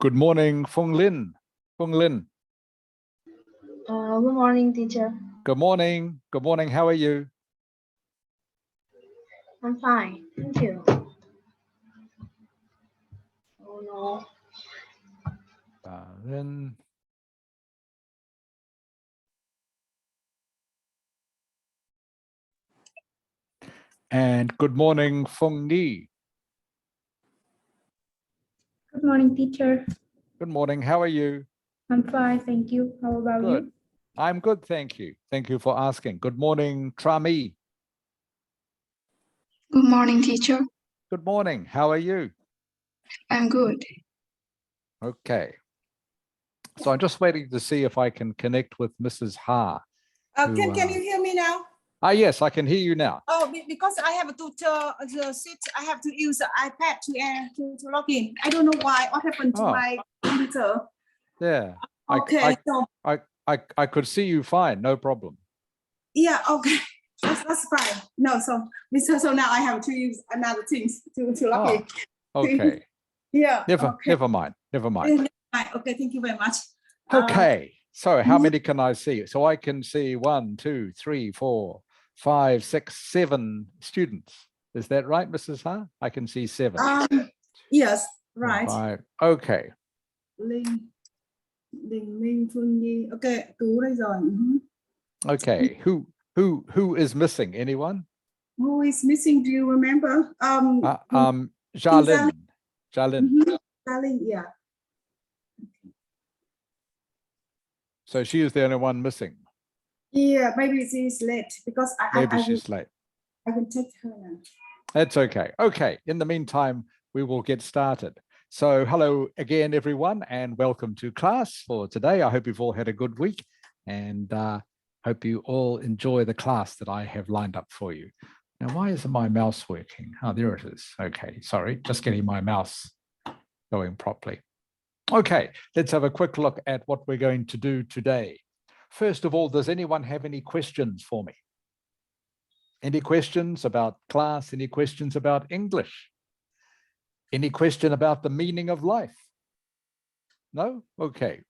Good morning, Fong Lin. Fong Lin. Good morning, teacher. Good morning. Good morning. How are you? I'm fine. Thank you. Oh no. Then. And good morning, Fong Ni. Good morning, teacher. Good morning. How are you? I'm fine, thank you. How about Good. you? I'm good, thank you. Thank you for asking. Good morning, Trami. Good morning, teacher. Good morning. How are you? I'm good. Okay. So I'm just waiting to see if I can connect with Mrs. Ha. Can you hear me now? Yes, I can hear you now. Oh, because I have to switch. I have to use the iPad to log in. I don't know why. What happened to my computer? Yeah. Okay. I could see you fine. No problem. Yeah. Okay. That's fine. No. So now I have to use another things to log in. Okay. Yeah. Never mind. Okay. Thank you very much. Okay. So how many can I see? So I can see 1, 2, 3, 4, 5, 6, 7 students. Is that right, Mrs. Ha? I can see 7. Yes. Right. 5. Okay. Linh Phương Nhi. Okay. Tú đây rồi. Okay. Who is missing? Anyone? Who is missing? Do you remember? Jalin. Darling, yeah. So she is the only one missing. Yeah, maybe she's late because She's late. I can take her now. That's okay. Okay. In the meantime, we will get started. So hello again, everyone, and welcome to class for today. I hope you've all had a good week and hope you all enjoy the class that I have lined up for you. Now, why isn't my mouse working? Oh, there it is. Okay, sorry, just getting my mouse going properly. Okay, let's have a quick look at what we're going to do today. First of all, does anyone have any questions for me? Any questions about class? Any questions about English? Any question about the meaning of life? No? Okay.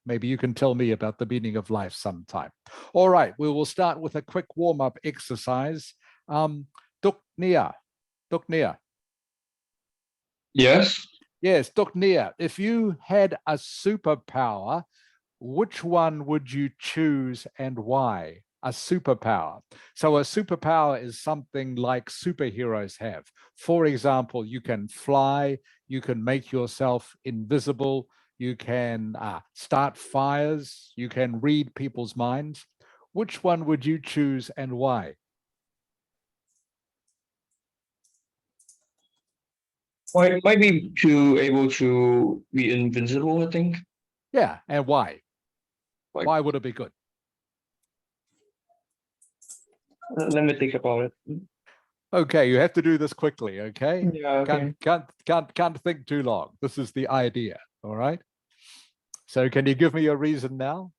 Maybe you can tell me about the meaning of life sometime. All right, we will start with a quick warm-up exercise. Duk Nia. Yes. Yes, Duk Nia, if you had a superpower, which one would you choose and why? A superpower. So a superpower is something like superheroes have. For example, you can fly, you can make yourself invisible, you can start fires, you can read people's minds. Which one would you choose and why? Might be able to be invincible, I think. Yeah, and why? Like, why would it be good? let me think about it. Okay, you have to do this quickly, okay? Yeah, okay. Can't think too long. This is the idea, all right? So can you give me a reason now?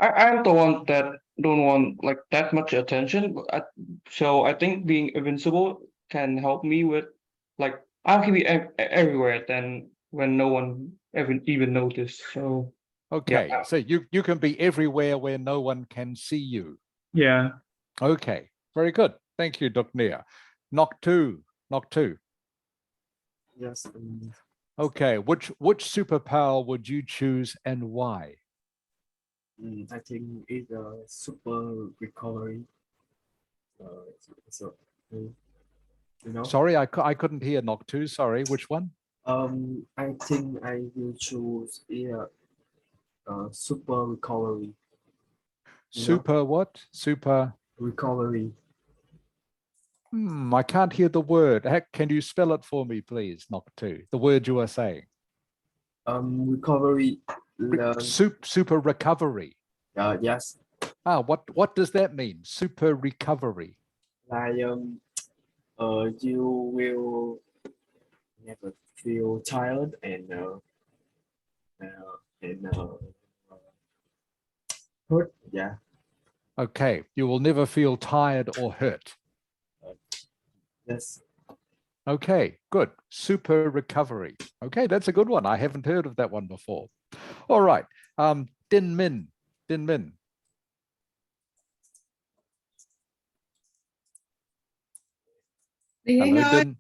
I'm the one that don't want like that much attention. So I think being invincible can help me with like I can be everywhere then when no one even notice. So okay, yeah. so you can be everywhere where no one can see you. Yeah. Okay, very good. Thank you, Dr. Nia. Knock two. Yes. Okay, which superpower would you choose and why? I think it's a super recovery. So, you know. Sorry, I couldn't hear knock two. Sorry, which one? I think I will choose super recovery. Super what? Super recovery. I can't hear the word. Can you spell it for me, please? Knock two. The word you are saying. Recovery. Super recovery. Yes. What does that mean? Super recovery. Like you will never feel tired and Hurt. Yeah. Okay, you will never feel tired or hurt. Yes. Okay, good. Super recovery. Okay, that's a good one. I haven't heard of that one before. All right. Din Min. Din Min. Đình Minh Hello, ơi, Din.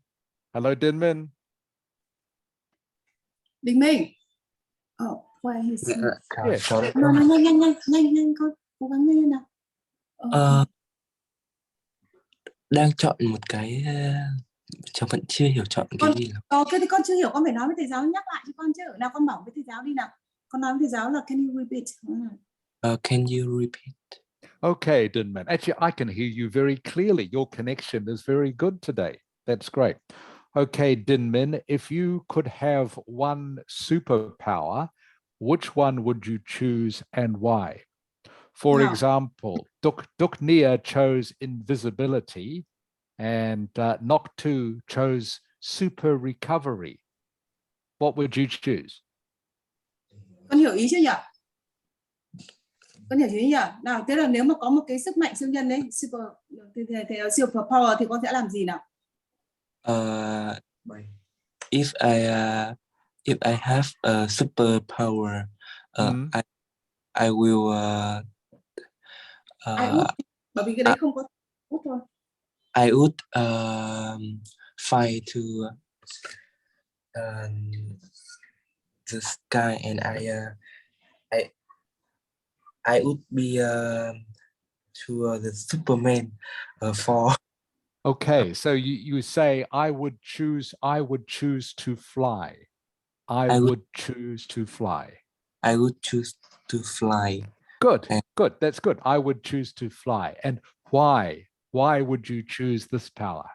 Hello, Din Min. Đình Minh. Why he's Yes. nhanh nhanh nhanh nhanh nhanh con, cố gắng nhanh lên nào. Ờ, đang chọn một cái cháu vẫn chưa hiểu chọn cái gì lắm. Ok thì con chưa hiểu, con phải nói với thầy giáo nhắc lại cho con chứ. Nào con bảo với thầy giáo đi nào. Con nói với thầy giáo là can you repeat? Can you repeat? Okay, Dinman. Actually, I can hear you very clearly. Your connection is very good today. That's great. Okay, Dinmin, if you could have one superpower, which one would you choose and why? For Nào. example, Duk Nia chose invisibility and Noctu chose super recovery. What would you choose? Con hiểu ý chưa nhỉ? Con hiểu ý nhỉ? Nào, thế là nếu mà có một cái sức mạnh siêu nhân đấy, super super power thì con sẽ làm gì nào? If I have a superpower, I will Ai út, bởi vì cái đấy không có út thôi. I would fly to the sky, and I would be to the Superman for. Okay, so you say I would choose to fly. I would choose to fly. I would choose to fly. Good, good. That's good. I would choose to fly. And why? Why would you choose this power?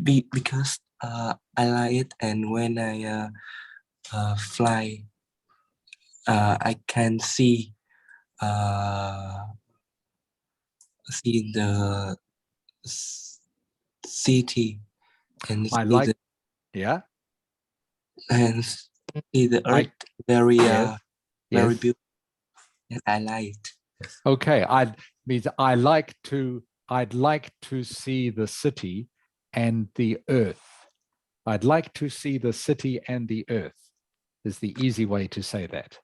Because I like it, and when I fly, I can see the city and I see like, yeah. and see the earth very beautiful. And I like it. Okay, I'd like to see the city and the earth. I'd like to see the city and the earth is the easy way to say that.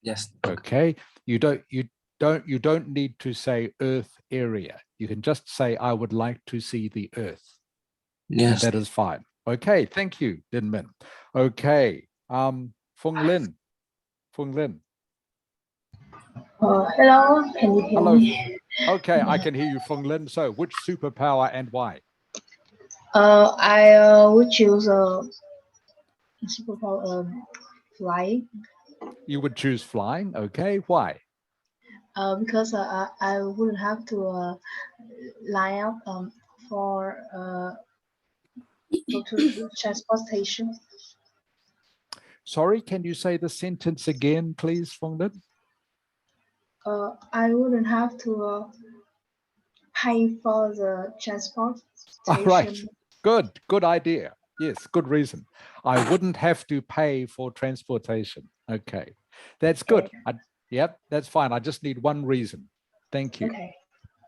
Yes. Okay. You don't need to say earth area. You can just say I would like to see the earth. Yes. And that is fine. Okay, thank you, Din Min. Okay. Fung Lin. Hello, can you hear Hello. me? Okay, I can hear you, Fung Lin. So which superpower and why? I would choose superpower flying. You would choose flying. Okay, why? Because I wouldn't have to line up for go to transportation. Sorry, can you say the sentence again, please, Fung Lin? I wouldn't have to pay for the transportation. All right, good idea. Yes, good reason. I wouldn't have to pay for transportation. Okay, that's good. Yep, that's fine. I just need one reason. Thank you. Okay.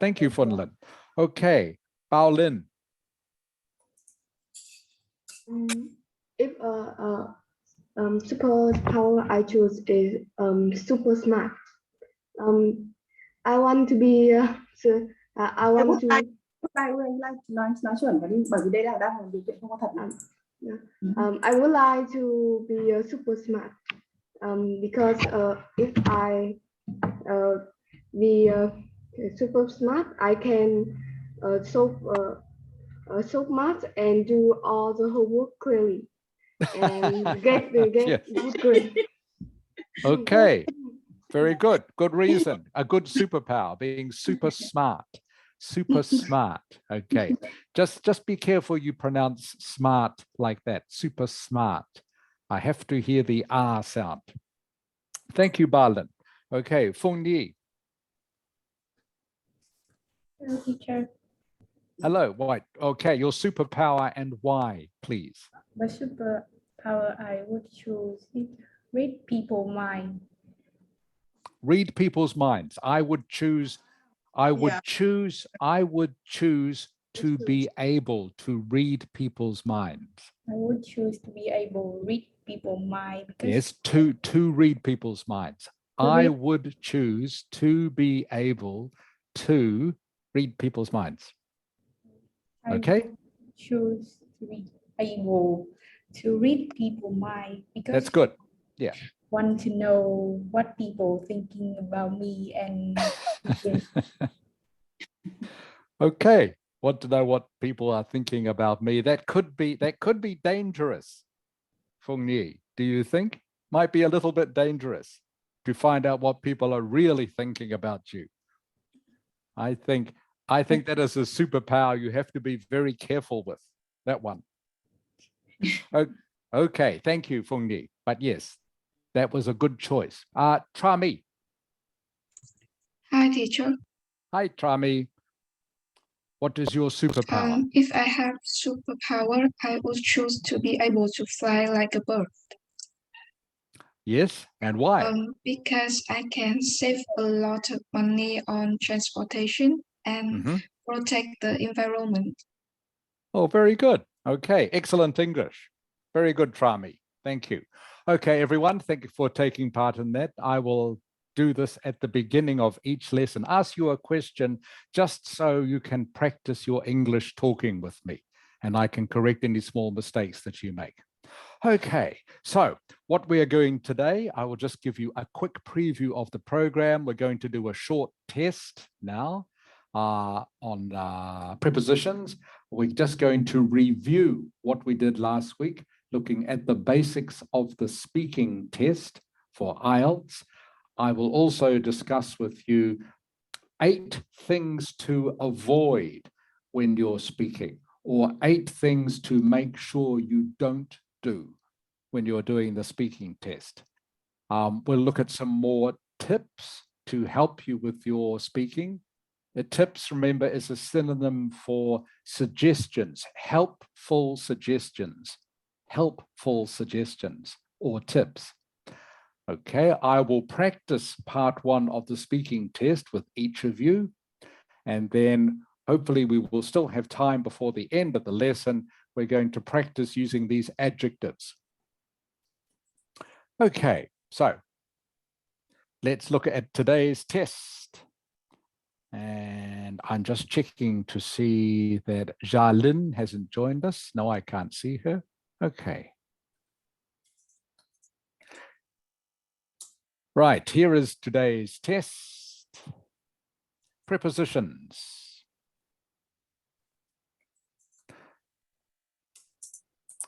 Thank you, Fun Lin. Okay, Bao Lin. If superpower I choose is super smart. I want to be I want to nói chuẩn vào đi, bởi vì đây là đang là điều kiện không có thật. I would like to be super smart because if I be super smart, I can solve math and do all the homework clearly and get good grade. Okay, very good. Good reason. A good superpower, being super smart. Super smart. Okay, just be careful you pronounce smart like that. Super smart. I have to hear the R sound. Thank you, Balin. Okay, Fung Ni. Hello, teacher. Hello, White. Okay, your superpower and why, please. The superpower I would choose it Read people mind. Read people's minds. I would choose to be able to read people's minds. I would choose to be able to read people mind because Yes, to read people's minds. I would choose to be able to read people's minds. I Okay, would choose to be able to read people mind because that's good. Yeah. want to know what people thinking about me and Okay, want to know what people are thinking about me. That could be dangerous. Fung Yi, do you think? Might be a little bit dangerous to find out what people are really thinking about you. I think that is a superpower you have to be very careful with, that one. Okay, thank you, Fung Yi. But yes, that was a good choice. Trami. Hi, teacher. Hi, Trami. What is your superpower? If I have superpower, I would choose to be able to fly like a bird. Yes, and why? Because I can save a lot of money on transportation and protect the environment. Oh, very good. Okay, excellent English. Very good, Trami. Thank you. Okay, everyone, thank you for taking part in that. I will do this at the beginning of each lesson. Ask you a question just so you can practice your English talking with me, and I can correct any small mistakes that you make. Okay, so what we are doing today, I will just give you a quick preview of the program. We're going to do a short test now on prepositions. We're just going to review what we did last week, looking at the basics of the speaking test for Ielts. I will also discuss with you 8 things to avoid when you're speaking, or 8 things to make sure you don't do when you're doing the speaking test. We'll look at some more tips to help you with your speaking. The tips, remember, is a synonym for suggestions, helpful suggestions or tips. Okay, I will practice part 1 of the speaking test with each of you, and then hopefully we will still have time before the end of the lesson. We're going to practice using these adjectives. Okay, so let's look at today's test. And I'm just checking to see that Jalin hasn't joined us. No, I can't see her. Okay. Right, here is today's test. Prepositions.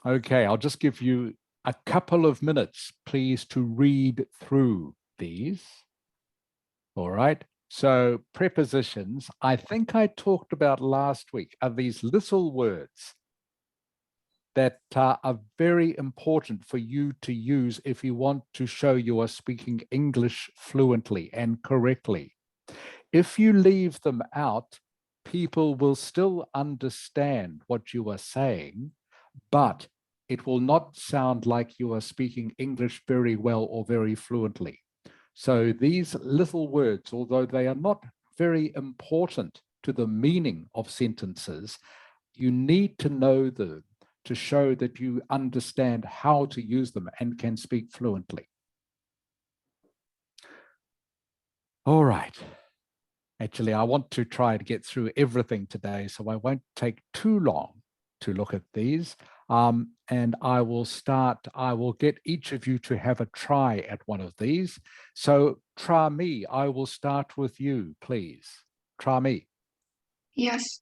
Okay, I'll just give you a couple of minutes, please, to read through these. All right. So prepositions, I think I talked about last week, are these little words that are very important for you to use if you want to show you are speaking English fluently and correctly. If you leave them out, people will still understand what you are saying, but it will not sound like you are speaking English very well or very fluently. So these little words, although they are not very important to the meaning of sentences, you need to know them to show that you understand how to use them and can speak fluently. All right. Actually, I want to try to get through everything today, so I won't take too long to look at these. And I will get each of you to have a try at one of these. So Trami, I will start with you, please. Trami. Yes.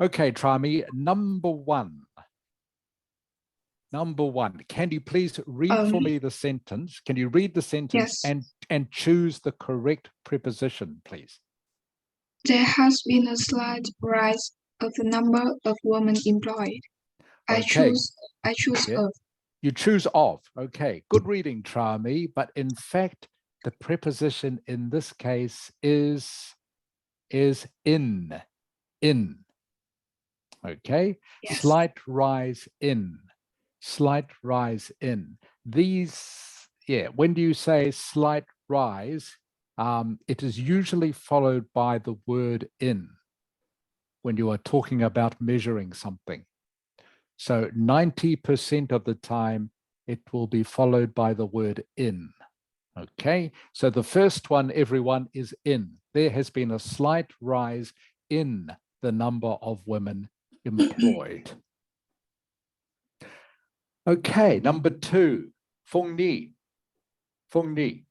Okay, Trami, number one. Number one, can you please read for me the sentence? Can you read the sentence and choose the correct preposition, please? There has been a slight rise of the number of women employed. I choose of. You choose of. Okay, good reading, Trami. But in fact, the preposition in this case is in. In. Okay, slight rise in. Slight rise in. These, when you say slight rise, it is usually followed by the word in when you are talking about measuring something. So 90% of the time, it will be followed by the word in. Okay, so the first one, everyone, is in. There has been a slight rise in the number of women employed. Okay, number 2, Fung Ni. Fung Ni.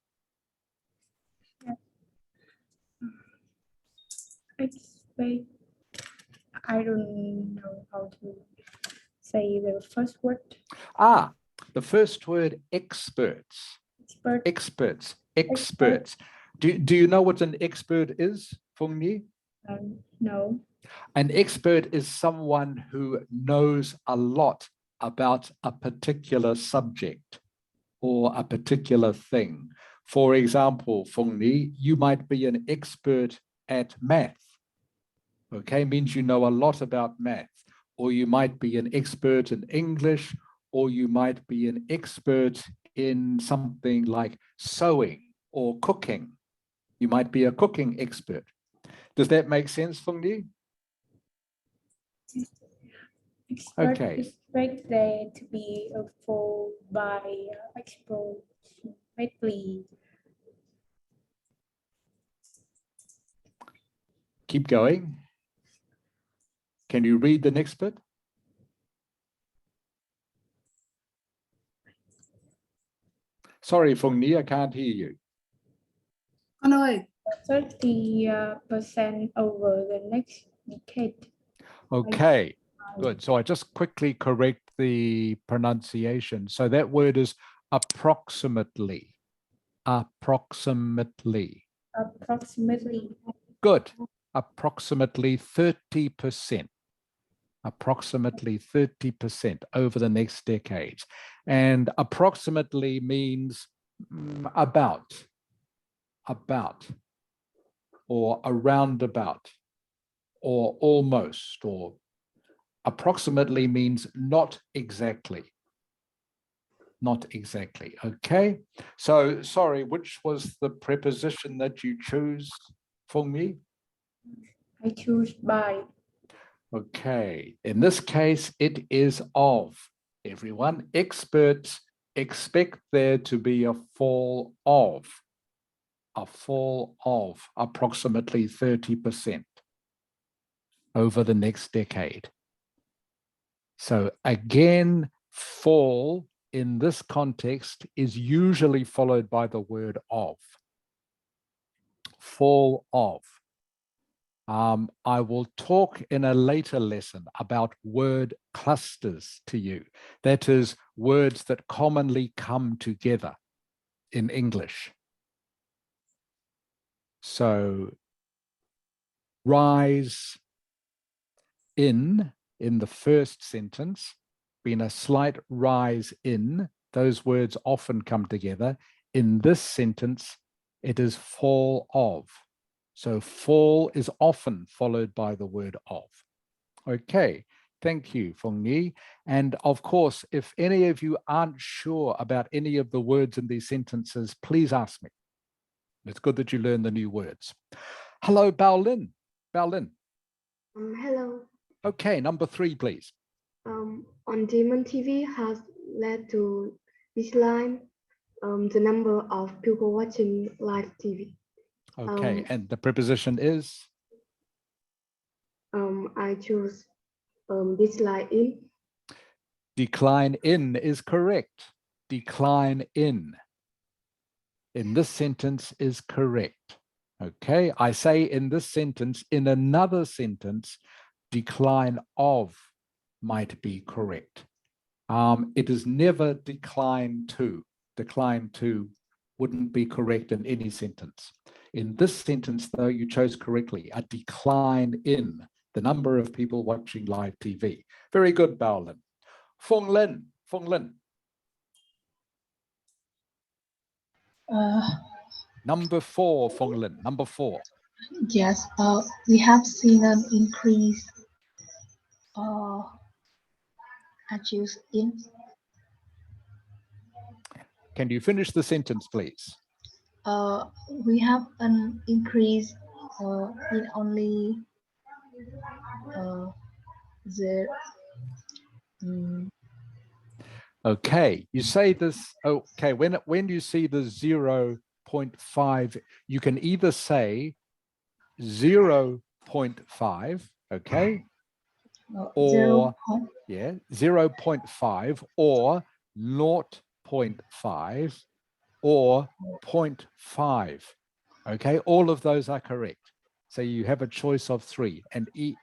Expect. I don't know how to say the first word. The first word, experts. Expert. Experts. Experts. Do you know what an expert is, Fung Ni? No. An expert is someone who knows a lot about a particular subject or a particular thing. For example, Fung Ni, you might be an expert at math. Okay, means you know a lot about math. Or you might be an expert in English, or you might be an expert in something like sewing or cooking. You might be a cooking expert. Does that make sense, Fung Ni? Expert Okay. expect there to be a full by approximately. Keep going. Can you read the next bit? Sorry, Fung Ni, I can't hear you. Con ơi, 30% over the next decade. Okay, good. So I just quickly correct the pronunciation. So that word is approximately. Approximately. Approximately. Good. Approximately 30%. Approximately 30% over the next decades. And approximately means about, or around about, or almost, or approximately means not exactly. Not exactly. Okay. So sorry, which was the preposition that you choose, Fung Ni? I choose by. Okay. In this case, it is of. Everyone, experts expect there to be a fall of approximately 30% over the next decade. So again, fall in this context is usually followed by the word of. Fall of. I will talk in a later lesson about word clusters to you. That is, words that commonly come together in English. So, rise in the first sentence, been a slight rise in, those words often come together. In this sentence, it is fall of. So fall is often followed by the word of. Okay, thank you, Fung Ni. And of course, if any of you aren't sure about any of the words in these sentences, please ask me. It's good that you learn the new words. Hello, Bao Lin. Bao Lin. Hello. Okay, number 3, please. On demand TV has led to decline the number of people watching live TV. Okay, and the preposition is? I choose decline in. Decline in is correct. Decline in. In this sentence is correct. Okay, I say in this sentence, in another sentence, decline of might be correct. It is never decline to. Decline to wouldn't be correct in any sentence. In this sentence, though, you chose correctly, a decline in the number of people watching live TV. Very good, Bao Lin. Fung Lin, Fung Lin. Number 4, Fung Lin, number 4. Yes, we have seen an increase. I choose in. Can you finish the sentence, please? We have an increase in only the Okay, you say this, okay, when you see the 0.5, you can either say 0.5, okay, or 0.5 or 0.5 or 0.5, okay, all of those are correct. So you have a choice of 3 and you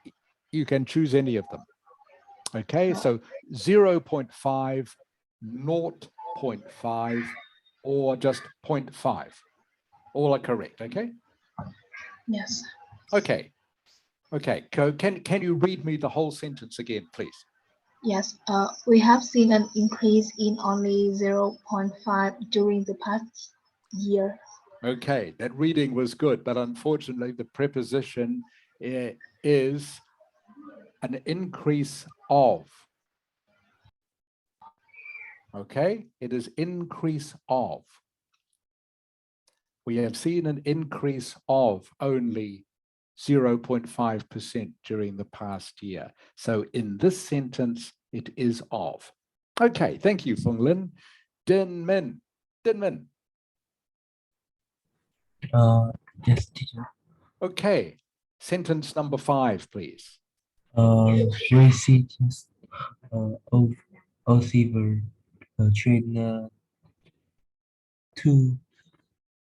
can choose any of them. Okay, so 0.5, 0.5, or just 0.5. All are correct, okay? Yes. Okay. Okay, can you read me the whole sentence again, please? Yes. We have seen an increase in only 0.5 during the past year. Okay, that reading was good, but unfortunately the preposition is an increase of. Okay, it is increase of. We have seen an increase of only 0.5% during the past year. So in this sentence, it is of. Okay, thank you, Fung Lin. Din Min. Yes, teacher. Okay, sentence number 5, please. Researchers observer train to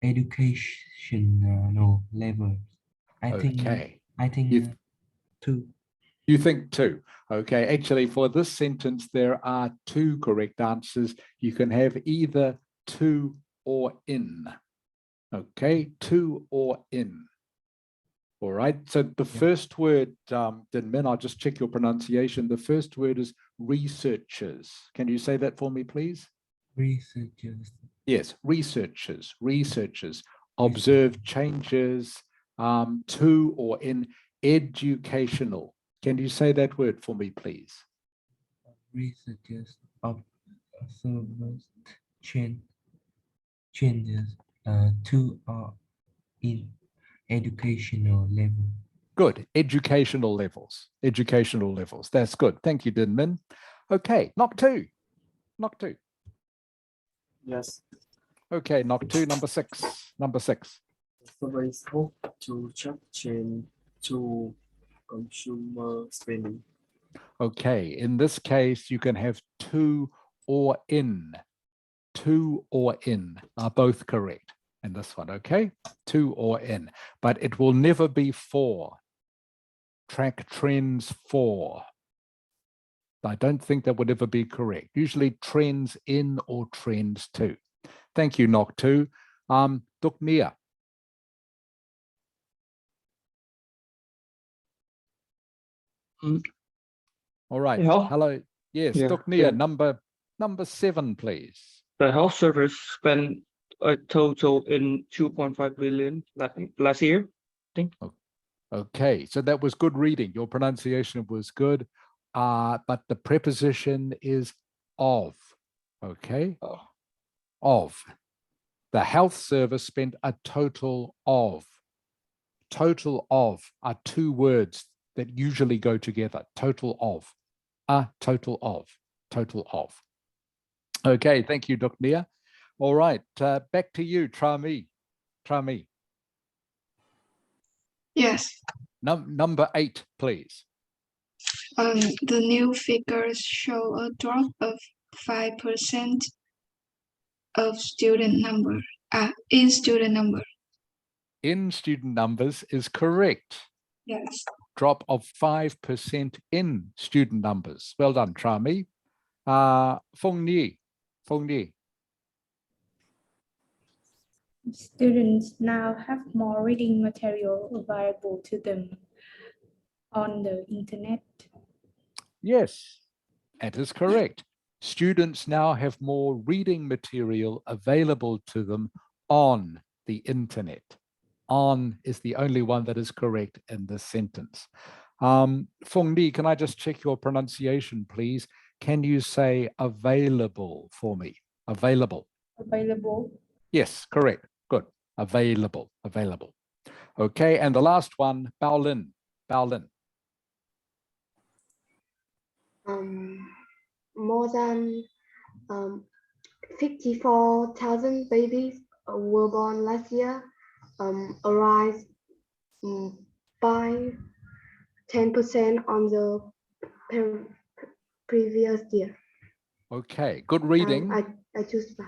educational level. I think two. You think 2. Okay, actually for this sentence, there are 2 correct answers. You can have either 2 or in. Okay, 2 or in. All right, so the first word, Din Min, I'll just check your pronunciation. The first word is researchers. Can you say that for me, please? Researchers. Yes, researchers. Observe changes to or in educational. Can you say that word for me, please? Researchers observe changes to or in educational level. Good, educational levels. That's good. Thank you, Din Min. Okay, knock 2. Yes. Okay, knock 2, number 6. Surveys hope to check change to consumer spending. Okay, in this case, you can have 2 or in. 2 or in are both correct in this one, okay? 2 or in, but it will never be 4. Track trends 4. I don't think that would ever be correct. Usually trends in or trends 2. Thank you, Nok 2. Duk Nia. All right. Hello. Yes, Duk Nia, number 7, please. The health service spent a total in 2.5 billion last year, I think. Okay, so that was good reading. Your pronunciation was good, but the preposition is of. Okay, of. The health service spent a total of. Total of are 2 words that usually go together. Total of. A total of. Total of. Okay, thank you, Dr. Nia. All right, back to you, Trami. Yes. Number 8, please. The new figures show a drop of 5% of student number. In student number. In student numbers is correct. Yes. Drop of 5% in student numbers. Well done, Trami. Fung Ni. Students now have more reading material available to them on the internet. Yes, that is correct. Students now have more reading material available to them on the internet. On is the only one that is correct in this sentence. Fung Ni, can I just check your pronunciation, please? Can you say available for me? Available. Available. Yes, correct. Good. Available. Available. Okay, and the last one, Bao Lin. Bao Lin. More than 54,000 babies were born last year, a rise by 10% on the previous year. Okay, good reading. I choose by.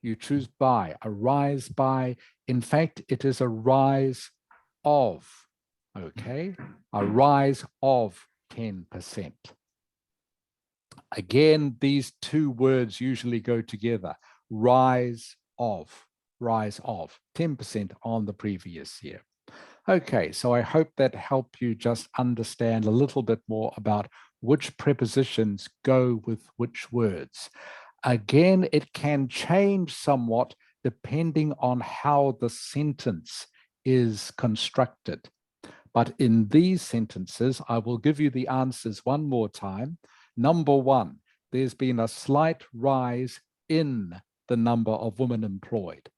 You choose by, a rise by. In fact, it is a rise of, okay? A rise of 10%. Again, these two words usually go together. Rise of 10% on the previous year. Okay, so I hope that helped you just understand a little bit more about which prepositions go with which words. Again, it can change somewhat depending on how the sentence is constructed. But in these sentences, I will give you the answers one more time. Number one, there's been a slight rise in the number of women employed.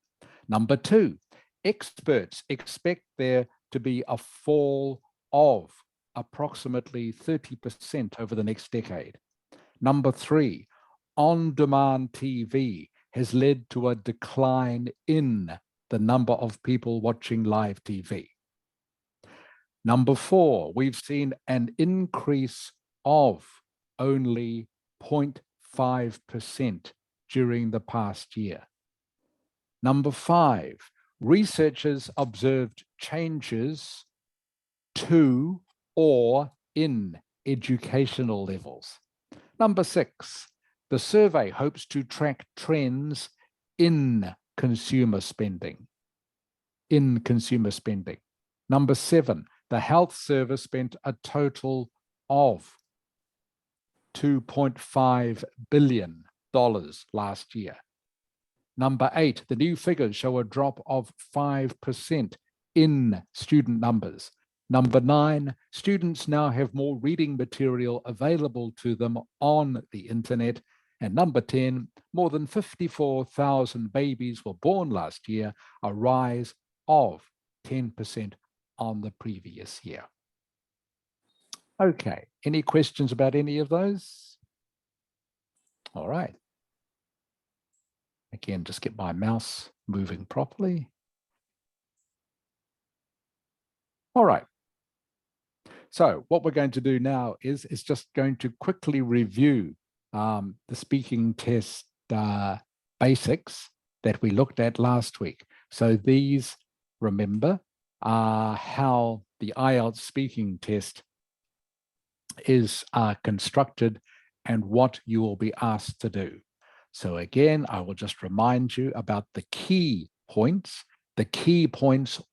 Number two, experts expect there to be a fall of approximately 30% over the next decade. Number three, on-demand TV has led to a decline in the number of people watching live TV. Number four, we've seen an increase of only 0.5% during the past year. Number five, researchers observed changes to or in educational levels. Number six, the survey hopes to track trends in consumer spending. Number seven, the health service spent a total of $2.5 billion last year. Number eight, the new figures show a drop of 5% in student numbers. Number nine, students now have more reading material available to them on the internet. And number 10, more than 54,000 babies were born last year, a rise of 10% on the previous year. Okay, any questions about any of those? All right. Again, just get my mouse moving properly. All right. So what we're going to do now is just going to quickly review the speaking test basics that we looked at last week. So these, remember, are how the Ielts speaking test is constructed and what you will be asked to do. So again, I will just remind you about the key points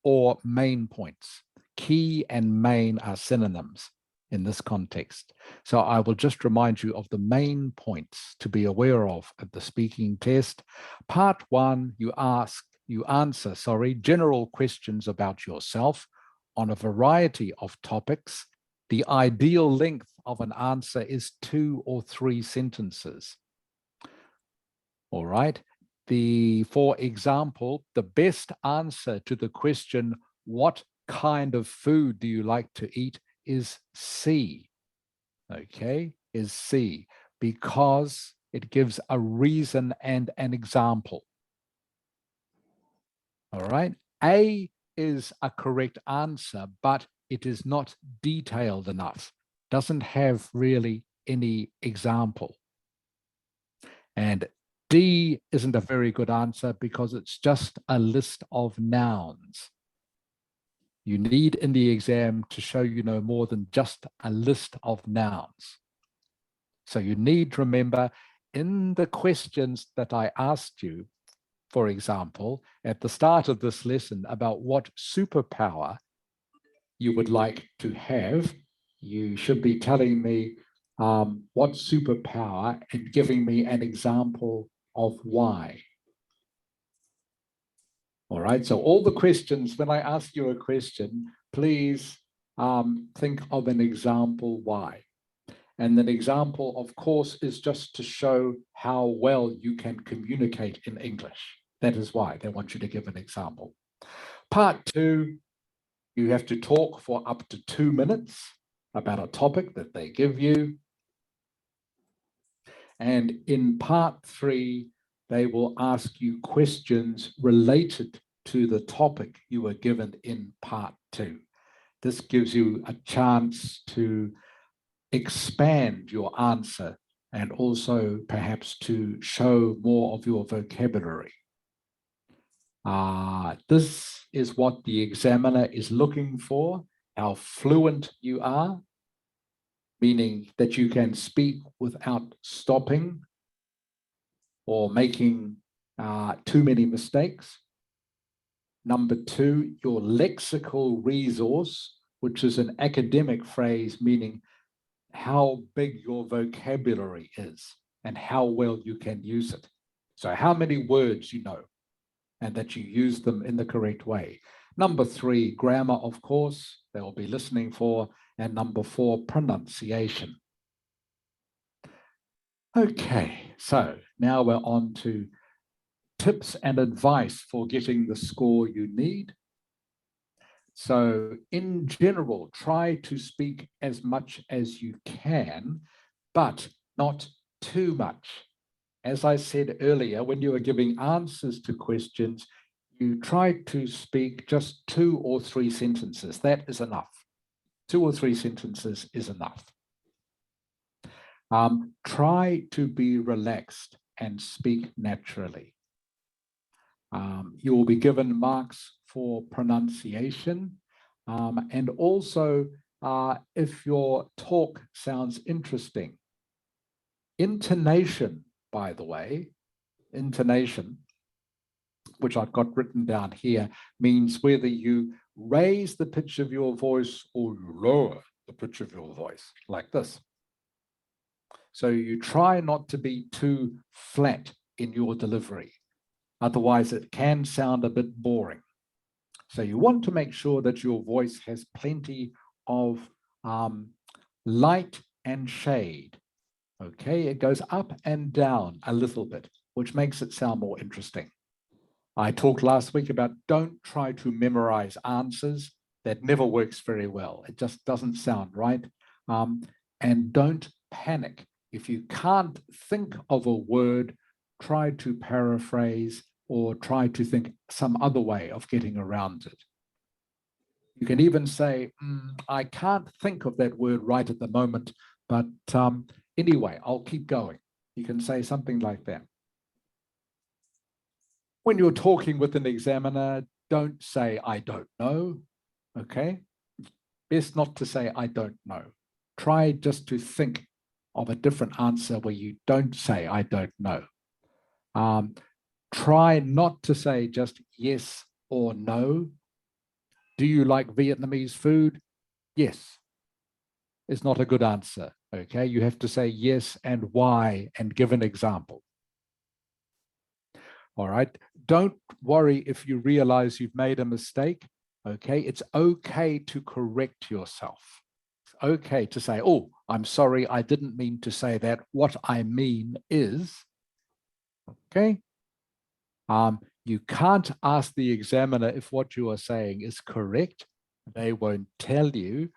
or main points. Key and main are synonyms in this context. So I will just remind you of the main points to be aware of at the speaking test. Part one, you answer general questions about yourself on a variety of topics. The ideal length of an answer is 2 or 3 sentences. All right. For example, the best answer to the question, what kind of food do you like to eat, is C. Okay, is C, because it gives a reason and an example. All right. A is a correct answer, but it is not detailed enough. Doesn't have really any example. And D isn't a very good answer because it's just a list of nouns. You need in the exam to show you know more than just a list of nouns. So you need to remember in the questions that I asked you, for example, at the start of this lesson about what superpower you would like to have, you should be telling me what superpower and giving me an example of why. All right, so all the questions, when I ask you a question, please think of an example why. And an example, of course, is just to show how well you can communicate in English. That is why they want you to give an example. Part 2, you have to talk for up to 2 minutes about a topic that they give you. And in part 3, they will ask you questions related to the topic you were given in part 2. This gives you a chance to expand your answer and also perhaps to show more of your vocabulary. This is what the examiner is looking for, how fluent you are, meaning that you can speak without stopping or making too many mistakes. Number 2, your lexical resource, which is an academic phrase meaning how big your vocabulary is and how well you can use it. So how many words you know and that you use them in the correct way. Number 3, grammar, of course, they will be listening for. And number 4, pronunciation. Okay, so now we're on to tips and advice for getting the score you need. So in general, try to speak as much as you can, but not too much. As I said earlier, when you are giving answers to questions, you try to speak just 2 or 3 sentences. That is enough. 2 or 3 sentences is enough. Try to be relaxed and speak naturally. You will be given marks for pronunciation. And also, if your talk sounds interesting, intonation, by the way, intonation, which I've got written down here, means whether you raise the pitch of your voice or you lower the pitch of your voice, like this. So you try not to be too flat in your delivery. Otherwise, it can sound a bit boring. So you want to make sure that your voice has plenty of light and shade. Okay, it goes up and down a little bit, which makes it sound more interesting. I talked last week about don't try to memorize answers. That never works very well. It just doesn't sound right. And don't panic. If you can't think of a word, try to paraphrase or try to think some other way of getting around it. You can even say, I can't think of that word right at the moment, but anyway, I'll keep going. You can say something like that. When you're talking with an examiner, don't say, I don't know, okay? Best not to say, I don't know. Try just to think of a different answer where you don't say, I don't know. Try not to say just yes or no. Do you like Vietnamese food? Yes. It's not a good answer, okay? You have to say yes and why and give an example. All right. Don't worry if you realize you've made a mistake. Okay. It's okay to correct yourself. It's okay to say, oh, I'm sorry, I didn't mean to say that. What I mean is, okay. You can't ask the examiner if what you are saying is correct. They won't tell you.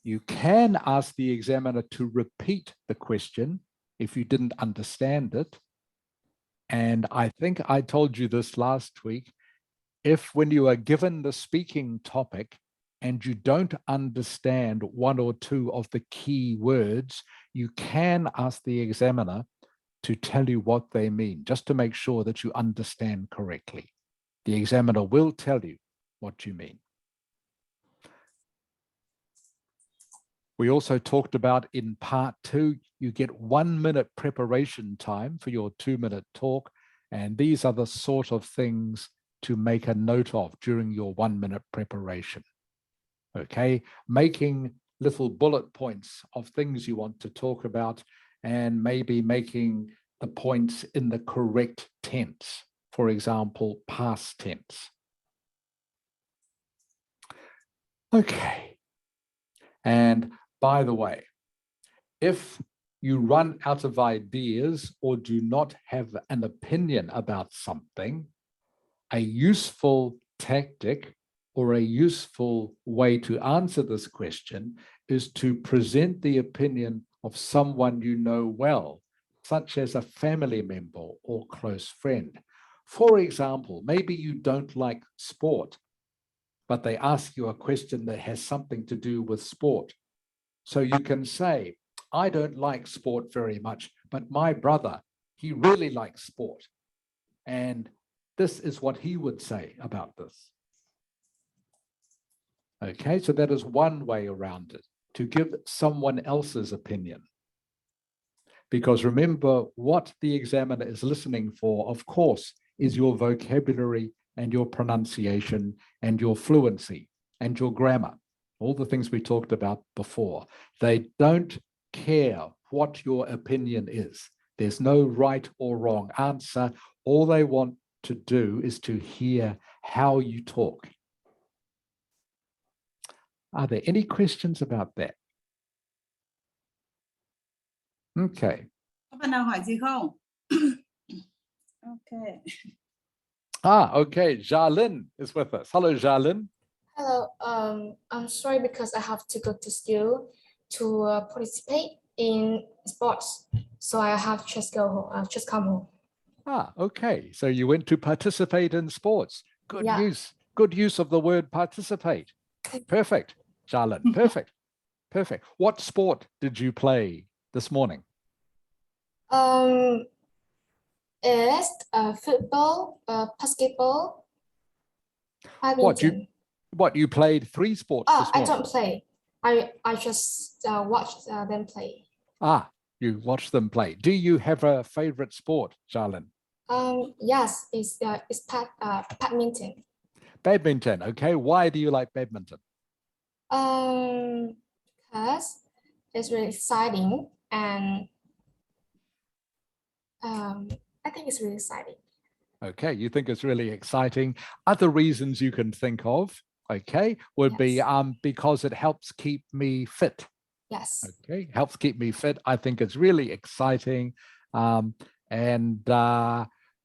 You can ask the examiner to repeat the question if you didn't understand it. And I think I told you this last week, if when you are given the speaking topic and you don't understand 1 or 2 of the key words, you can ask the examiner to tell you what they mean, just to make sure that you understand correctly. The examiner will tell you what you mean. We also talked about in part 2, you get 1 minute preparation time for your 2-minute talk. And these are the sort of things to make a note of during your 1 minute preparation. Okay, making little bullet points of things you want to talk about and maybe making the points in the correct tense. For example, past tense. Okay. And by the way, if you run out of ideas or do not have an opinion about something, a useful tactic or a useful way to answer this question is to present the opinion of someone you know well, such as a family member or close friend. For example, maybe you don't like sport, but they ask you a question that has something to do with sport. So you can say, I don't like sport very much, but my brother, he really likes sport. And this is what he would say about this. Okay, so that is one way around it, to give someone else's opinion. Because remember, what the examiner is listening for, of course, is your vocabulary and your pronunciation and your fluency and your grammar, all the things we talked about before. They don't care what your opinion is. There's no right or wrong answer. All they want to do is to hear how you talk. Are there any questions about that? Okay. Có bạn nào hỏi gì không? Okay. Okay. Jalin is with us. Hello, Jalin. Hello. I'm sorry because I have to go to school to participate in sports, so I have just go home. I've just come home. Okay. So you went to participate in sports. Good Yeah. use. Good use of the word participate. Perfect, Jalin. Perfect. Perfect. What sport did you play this morning? It's football, basketball, badminton. What you played 3 sports this I morning? don't play. I just watched them play. You watch them play. Do you have a favorite sport, Jalin? Yes, it's badminton. Badminton. Okay. Why do you like badminton? Because it's really exciting and I think it's really exciting. Okay, you think it's really exciting. Other reasons you can think of, okay, would be because it helps keep me fit. Yes. Okay, helps keep me fit. I think it's really exciting. And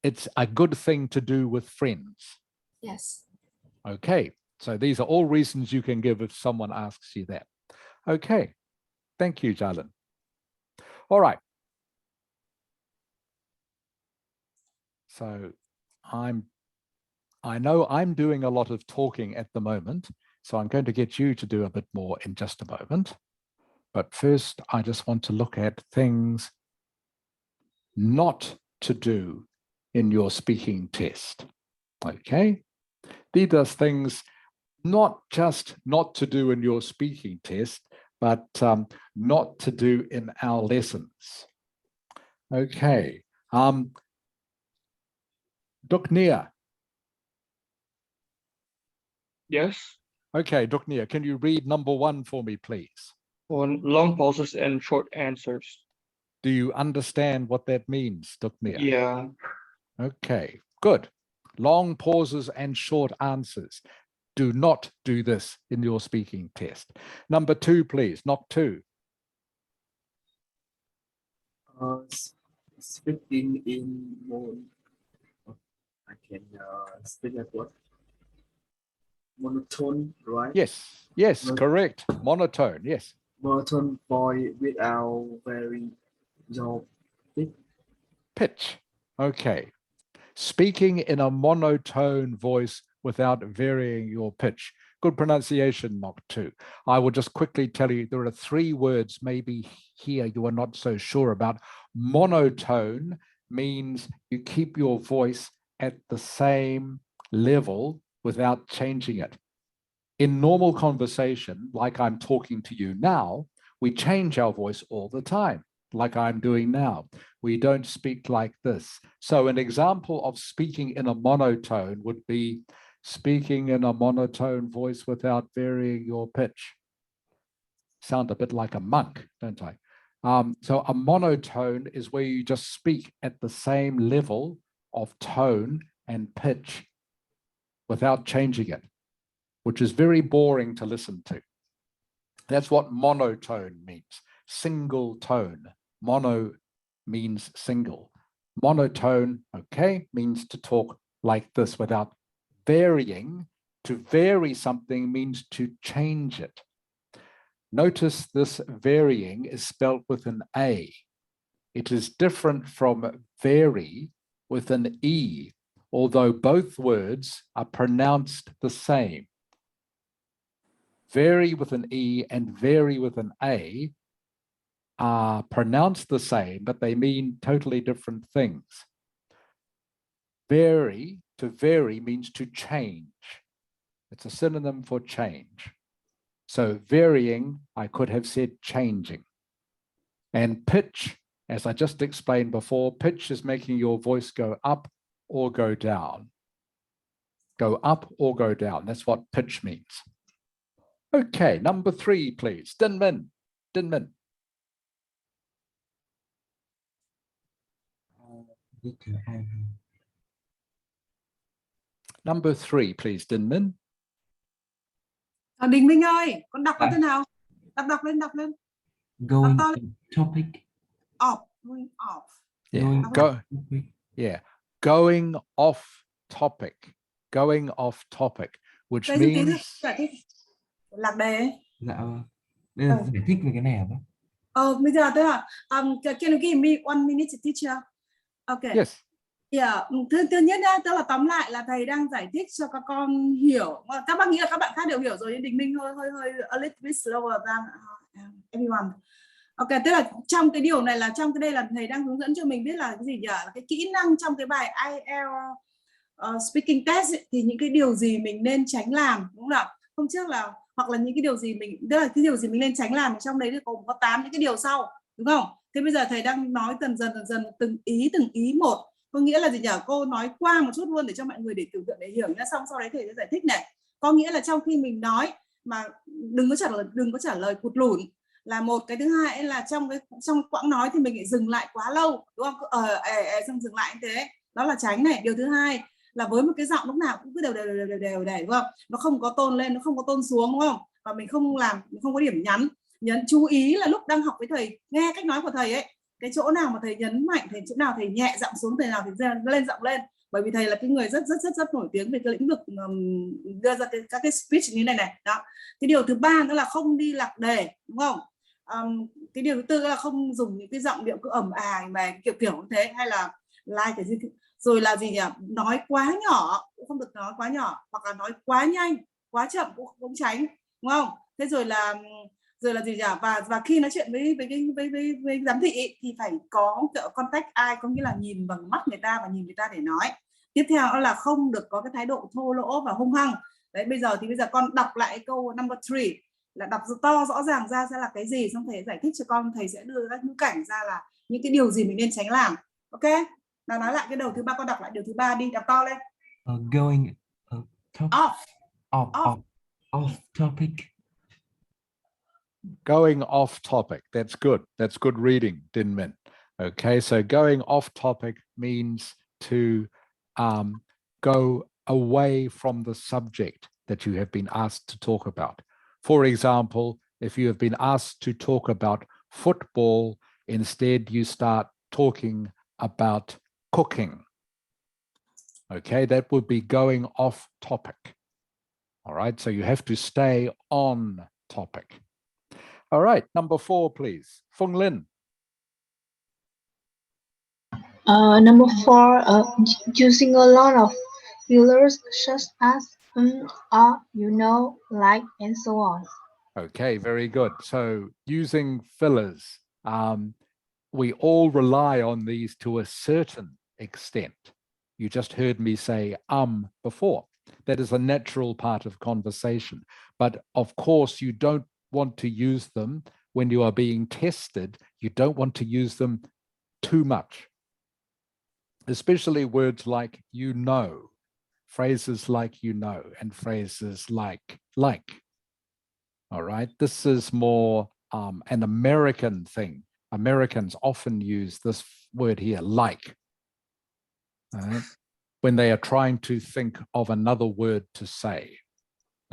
it's a good thing to do with friends. Yes. Okay, so these are all reasons you can give if someone asks you that. Okay, thank you, Jalin. All right. So I know I'm doing a lot of talking at the moment, so I'm going to get you to do a bit more in just a moment. But first, I just want to look at things not to do in your speaking test. Okay? These are things not just not to do in your speaking test, but not to do in our lessons. Okay. Duknia. Yes. Okay, Duknia, can you read number 1 for me, please? On long pauses and short answers. Do you understand what that means, Duknia? Yeah. Okay, good. Long pauses and short answers. Do not do this in your speaking test. Number 2, please, knock 2. Speaking in more. I can speak at what? Monotone, right? Yes, correct. Monotone, yes. Monotone boy without very low pitch. Okay. Speaking in a monotone voice without varying your pitch. Good pronunciation, knock 2. I will just quickly tell you there are 3 words maybe here you are not so sure about. Monotone means you keep your voice at the same level without changing it. In normal conversation, like I'm talking to you now, we change our voice all the time, like I'm doing now. We don't speak like this. So an example of speaking in a monotone would be speaking in a monotone voice without varying your pitch. Sound a bit like a monk, don't I? So a monotone is where you just speak at the same level of tone and pitch without changing it, which is very boring to listen to. That's what monotone means. single tone. Mono means single. Monotone, okay, means to talk like this without varying. To vary something means to change it. Notice this varying is spelled with an A. It is different from vary with an E, although both words are pronounced the same. Vary with an E and vary with an A are pronounced the same, but they mean totally different things. Vary, to vary means to change. It's a synonym for change. So varying, I could have said changing. And pitch, as I just explained before, pitch is making your voice go up or go down. Go up or go down. That's what pitch means. Okay, number 3, please. Din Min. Din Min. Number 3, please, Din Min. Đình Minh ơi, con đọc nó thế nào? Đọc lên, đọc lên. Going off topic. Off, going off. Yeah, going off topic. Going off topic, which means... Lạc đề ấy. Dạ, đây là giải thích về cái này hả bác? Bây giờ tức là can you give me 1 minute teacher? Okay. Yes. Yeah. Thứ nhất nhá, tức là tóm lại là thầy đang giải thích cho các con hiểu. Các bác nghĩ là các bạn khác đều hiểu rồi, nhưng Đình Minh hơi a little bit slower than everyone. Ok, tức là trong cái điều này là trong cái đây là thầy đang hướng dẫn cho mình biết là cái gì nhỉ? Cái kỹ năng trong cái bài IELTS speaking test ấy, thì những cái điều gì mình nên tránh làm, đúng không nào? Hôm trước là hoặc là những cái điều gì mình, tức là cái điều gì mình nên tránh làm, trong đấy thì có 8 những cái điều sau, đúng không? Thế bây giờ thầy đang nói dần dần từng ý một. Có nghĩa là gì nhỉ? Cô nói qua một chút luôn để cho mọi người để tưởng tượng để hiểu nhá, xong sau đấy thầy sẽ giải thích này. Có nghĩa là trong khi mình nói mà đừng có trả lời cụt lủn là một. Cái thứ hai là trong quãng nói thì mình lại dừng lại quá lâu, đúng không? Xong dừng lại như thế, đó là tránh này. Điều thứ hai là với một cái giọng lúc nào cũng cứ đều đúng không? Nó không có tôn lên, nó không có tôn xuống, đúng không? Và mình không có điểm nhấn. Chú ý là lúc đang học với thầy, nghe cách nói của thầy ấy, cái chỗ nào mà thầy nhấn mạnh, chỗ nào thầy nhẹ giọng xuống, thầy nào thì lên giọng lên. Bởi vì thầy là cái người rất nổi tiếng về cái lĩnh vực đưa ra các cái speech như này này. Đó. Cái điều thứ ba nữa là không đi lạc đề, đúng không? Cái điều thứ tư là không dùng những cái giọng điệu cứ ầm mà kiểu như thế, hay là like cái gì, rồi là gì nhỉ, nói quá nhỏ cũng không được nói quá nhỏ, hoặc là nói quá nhanh quá chậm cũng tránh, đúng không? Thế rồi là gì nhỉ, và khi nói chuyện với giám thị thì phải có contact eye, có nghĩa là nhìn bằng mắt người ta và nhìn người ta để nói. Tiếp theo là không được có cái thái độ thô lỗ và hung hăng. Đấy, bây giờ con đọc lại câu number 3 là đọc to rõ ràng ra sẽ là cái gì, xong thầy giải thích cho con, thầy sẽ đưa các ngữ cảnh ra là những cái điều gì mình nên tránh làm. Ok, nào nói lại cái đầu thứ ba, con đọc lại điều thứ ba đi, đọc to lên. Going off topic. Going off topic. That's good. That's good reading, Din Min. Okay, so going off topic means to go away from the subject that you have been asked to talk about. For example, if you have been asked to talk about football, instead you start talking about cooking. Okay, that would be going off topic. All right, so you have to stay on topic. All right, number 4, please. Phung Linh. Number 4, using a lot of fillers such as you know, like, and so on. Okay, very good. So using fillers, we all rely on these to a certain extent. You just heard me say before. That is a natural part of conversation. But of course, you don't want to use them when you are being tested. You don't want to use them too much, especially words like you know, phrases like you know, and phrases like. All right, this is more an American thing. Americans often use this word here, like, when they are trying to think of another word to say.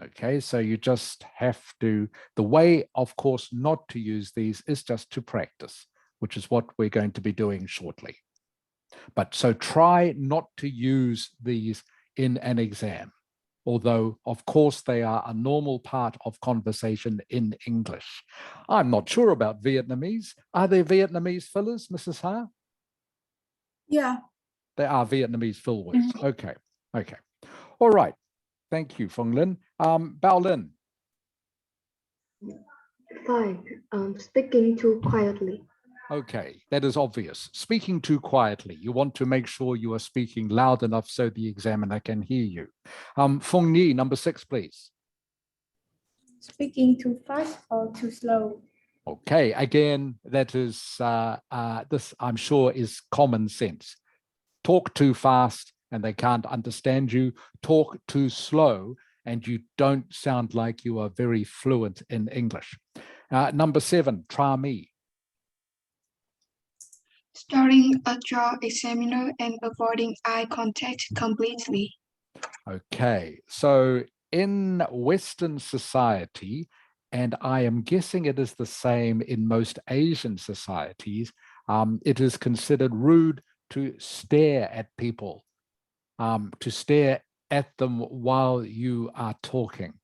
Okay, so you just have to, the way, of course, not to use these is just to practice, which is what we're going to be doing shortly. But so try not to use these in an exam, although, of course, they are a normal part of conversation in English. I'm not sure about Vietnamese. Are there Vietnamese fillers, Mrs. Ha? Yeah. There are Vietnamese fill words. Okay, okay. All right. Thank you, Phong Lin. Bao Lin. 5. Speaking too quietly. Okay, that is obvious. Speaking too quietly. You want to make sure you are speaking loud enough so the examiner can hear you. Phong Ni, number 6, please. Speaking too fast or too slow. Okay, again, that is, this I'm sure is common sense. Talk too fast and they can't understand you. Talk too slow and you don't sound like you are very fluent in English. Number 7, Tra Mi. Starting a job examiner and avoiding eye contact completely. Okay, so in Western society, and I am guessing it is the same in most Asian societies, it is considered rude to stare at people, to stare at them while you are talking.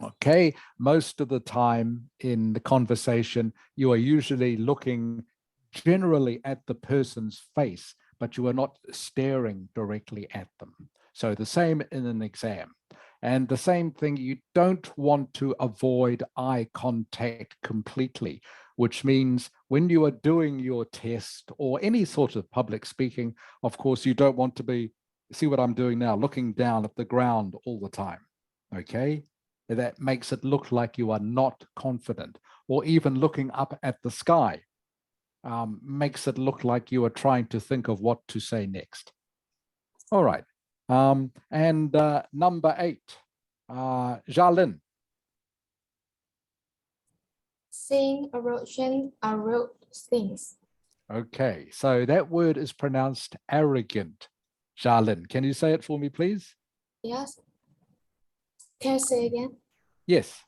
Okay, most of the time in the conversation, you are usually looking generally at the person's face, but you are not staring directly at them. So the same in an exam. And the same thing, you don't want to avoid eye contact completely, which means when you are doing your test or any sort of public speaking, of course, you don't want to be, see what I'm doing now, looking down at the ground all the time, okay? That makes it look like you are not confident, or even looking up at the sky makes it look like you are trying to think of what to say next. All right. And number 8, Jalin. Saying erosion, erode things. Okay, so that word is pronounced arrogant. Jalin, can you say it for me, please? Yes. Can you say again? Yes.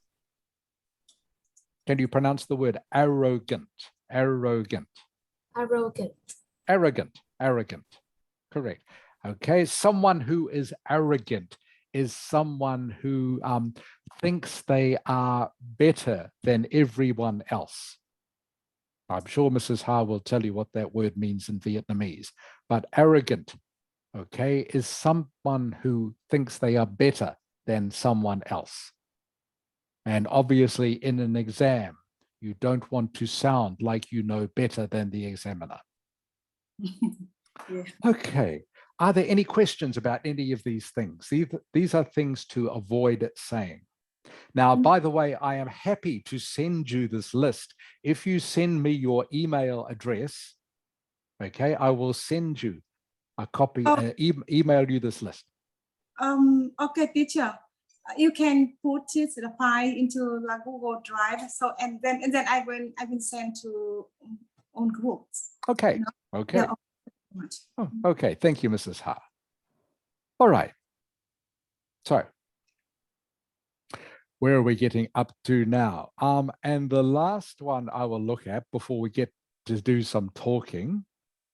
Can you pronounce the word arrogant? Arrogant. Arrogant. Arrogant. Arrogant. Correct. Okay, someone who is arrogant is someone who thinks they are better than everyone else. I'm sure Mrs. Ha will tell you what that word means in Vietnamese, but arrogant, okay, is someone who thinks they are better than someone else. And obviously in an exam, you don't want to sound like you know better than the examiner. Yeah. Okay. Are there any questions about any of these things? These are things to avoid saying. Now, by the way, I am happy to send you this list. If you send me your email address, okay, I will send you a copy, email you this list. Okay, teacher. You can put this the file into the Google Drive. So and then I will send to on groups. Okay. You know? Okay. Yeah, Oh, okay. Thank you, Mrs. Ha. All right. So where are we getting up to now? And the last one I will look at before we get to do some talking.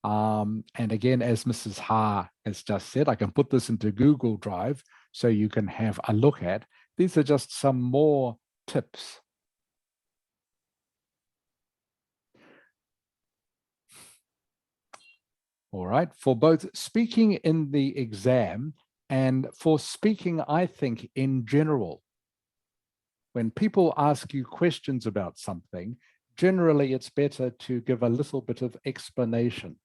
And again, as Mrs. Ha has just said, I can put this into Google Drive so you can have a look at. These are just some more tips. All right, for both speaking in the exam and for speaking, I think, in general. When people ask you questions about something, generally it's better to give a little bit of explanation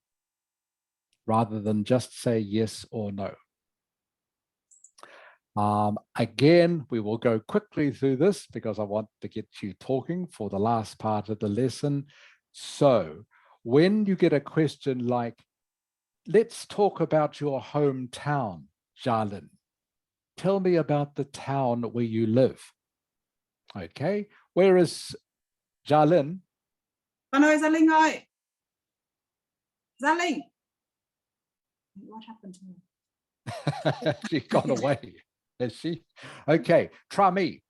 rather than just say yes or no. Again, we will go quickly through this because I want to get you talking for the last part of the lesson. So when you get a question like, let's talk about your hometown, Jalin. Tell me about the town where you live. Okay, where is Jalin? Con ơi, Gia Linh ơi. Gia Linh. What happened to her? She's gone away. Is she? Okay, try me.